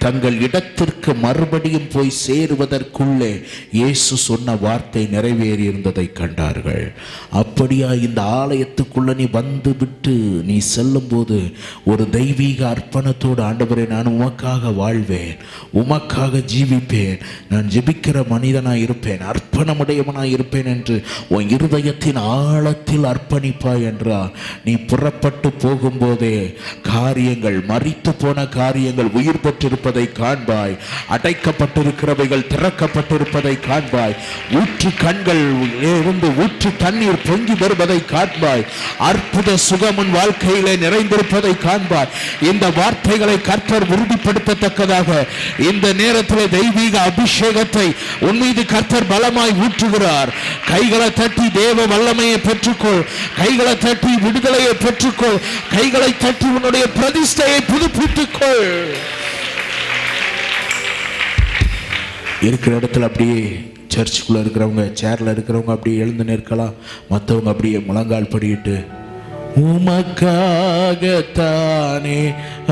தங்கள் இடத்திற்கு மறுபடியும் போய் சேருவதற்குள்ளே இயேசு சொன்ன வார்த்தை நிறைவேறி இருந்ததை கண்டார்கள். அப்படியா இந்த ஆலயத்துக்குள்ள நீ வந்து விட்டு நீ செல்லும்போது ஒரு தெய்வீக அர்ப்பணத்தோடு, ஆண்டவரே, நான் உமக்காக வாழ்வேன், உமக்காக ஜீவிப்பேன், நான் ஜெபிக்கிற மனிதனாய் இருப்பேன், அர்ப்பணமுடையவனாய் இருப்பேன் என்று உன் இருதயத்தின் ஆழத்தில் அர்ப்பணிப்பாய் என்றால், நீ புறப்பட்டு போகும்போதே காரியங்கள், மறித்து போன காரியங்கள் உயிர் பெற்றிருப்பதை காண்பாய். அடைக்கப்பட்டிருக்கிறவைகள் திறக்கப்பட்டிருப்பதை காண்பாய். ஊற்று கண்கள் இருந்து ஊற்று தண்ணீர் பொங்கி வருவதை காண்பாய். அற்புத சுகமுன் வாழ்க்கையிலே நிறைந்திருப்பதை காண்பாய். இந்த வார்த்தைகளை கர்த்தர் உறுதிப்படுத்தத்தக்கதாக இந்த நேரத்தில் தெய்வீக அபிஷேகத்தை உன் மீது கர்த்தர் பலமாய் ஊற்றுகிறார். கைகளை தட்டி தேவ வல்லமையை பெற்றுக்கொள். கைகளை தட்டி விடுதலையை பெற்றுக்கொள். கைகளை தட்டி உன்னுடைய பிரதிஷ்டையை புதுப்பித்துக்கொள். இருக்கிற இடத்துல அப்படியே சர்ச்சுக்குள்ள இருக்கிறவங்க, சேர்ல இருக்கிறவங்க அப்படியே எழுந்து நிற்கலாம். மற்றவங்க அப்படியே முழங்கால் படியிட்டு, உமக்காகத்தானே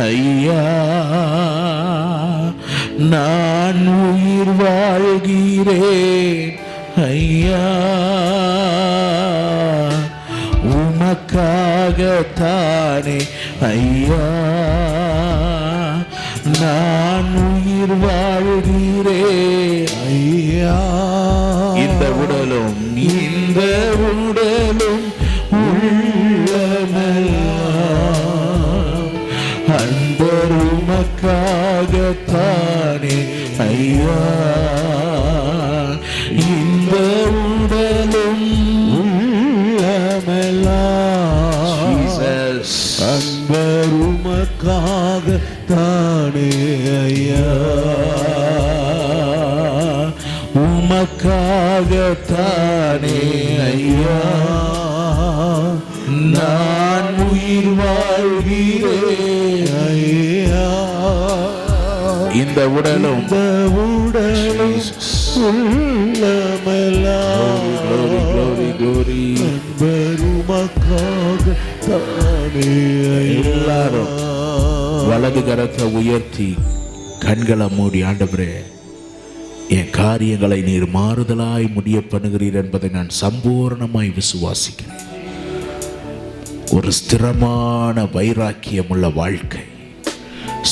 ஐயா நான் உயிர் வாழ்கிறேன் ஐயா, உமக்காகத்தானே ஐயா நான் உயிர் வாழ்கிறேன் ஐயா. இந்த உடலும் உள்ளமெல்லாம் தானே ஐயா நான் உயிர் வாழ்கிறேன் ஐயா. இந்த உடலும் எல்லாரும் வலது கரத்தை உயர்த்தி கண்களை மூடி, ஆண்டவரே என் காரியங்களை நீர் மாறுதலாய் முடிய பண்ணுகிறீர் என்பதை நான் சம்பூர்ணமாய் விசுவாசிக்கிறேன். ஒரு ஸ்திரமான வைராக்கியம் உள்ள வாழ்க்கை,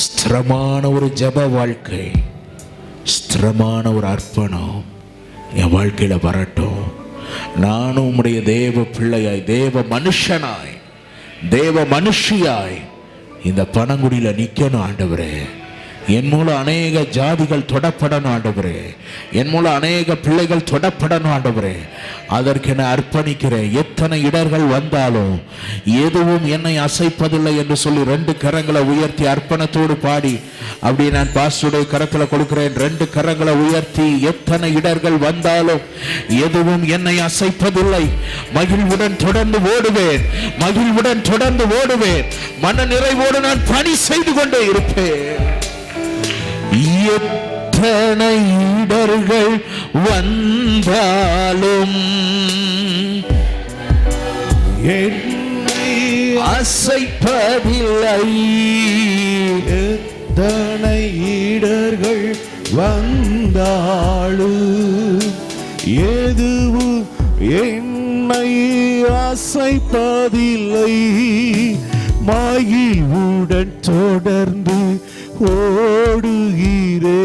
ஸ்திரமான ஒரு ஜப வாழ்க்கை, ஸ்திரமான ஒரு அர்ப்பணம் என் வாழ்க்கையில வரட்டும். நானும் உம்முடைய தேவ பிள்ளையாய், தேவ மனுஷனாய், தேவ மனுஷியாய் இந்த பனங்குடியில நிக்கணும் ஆண்டவரே. என் மூலம் அநேக ஜாதிகள் தொடப்படணும் ஆண்டவரே. என் மூலம் அநேக பிள்ளைகள் தொடப்படணும் ஆண்டவரே. அதற்கு நான் அர்ப்பணிக்கிறேன். எத்தனை இடர்கள் வந்தாலும் எதுவும் என்னை அசைப்பதில்லை என்று சொல்லி 2 கரங்களை உயர்த்தி அர்ப்பணத்தோடு பாடி, அப்படி நான் பாஸ்டருடைய கரத்தில் கொடுக்கிறேன். 2 கரங்களை உயர்த்தி, எத்தனை இடர்கள் வந்தாலும் எதுவும் என்னை அசைப்பதில்லை, மகிழ்வுடன் தொடர்ந்து ஓடுவேன், மகிழ்வுடன் தொடர்ந்து ஓடுவேன், மன நிறைவோடு நான் பணி செய்து கொண்டே இருப்பேன். எத்தனை இடர்கள் வந்தாலும் என்னை அசைப்பதில்லை, எத்தனை இடர்கள் வந்தாலும் எதுவும் என்னை அசைப்பதில்லை, மகிழ்வுடன் தொடர்ந்து ஓடுகிறே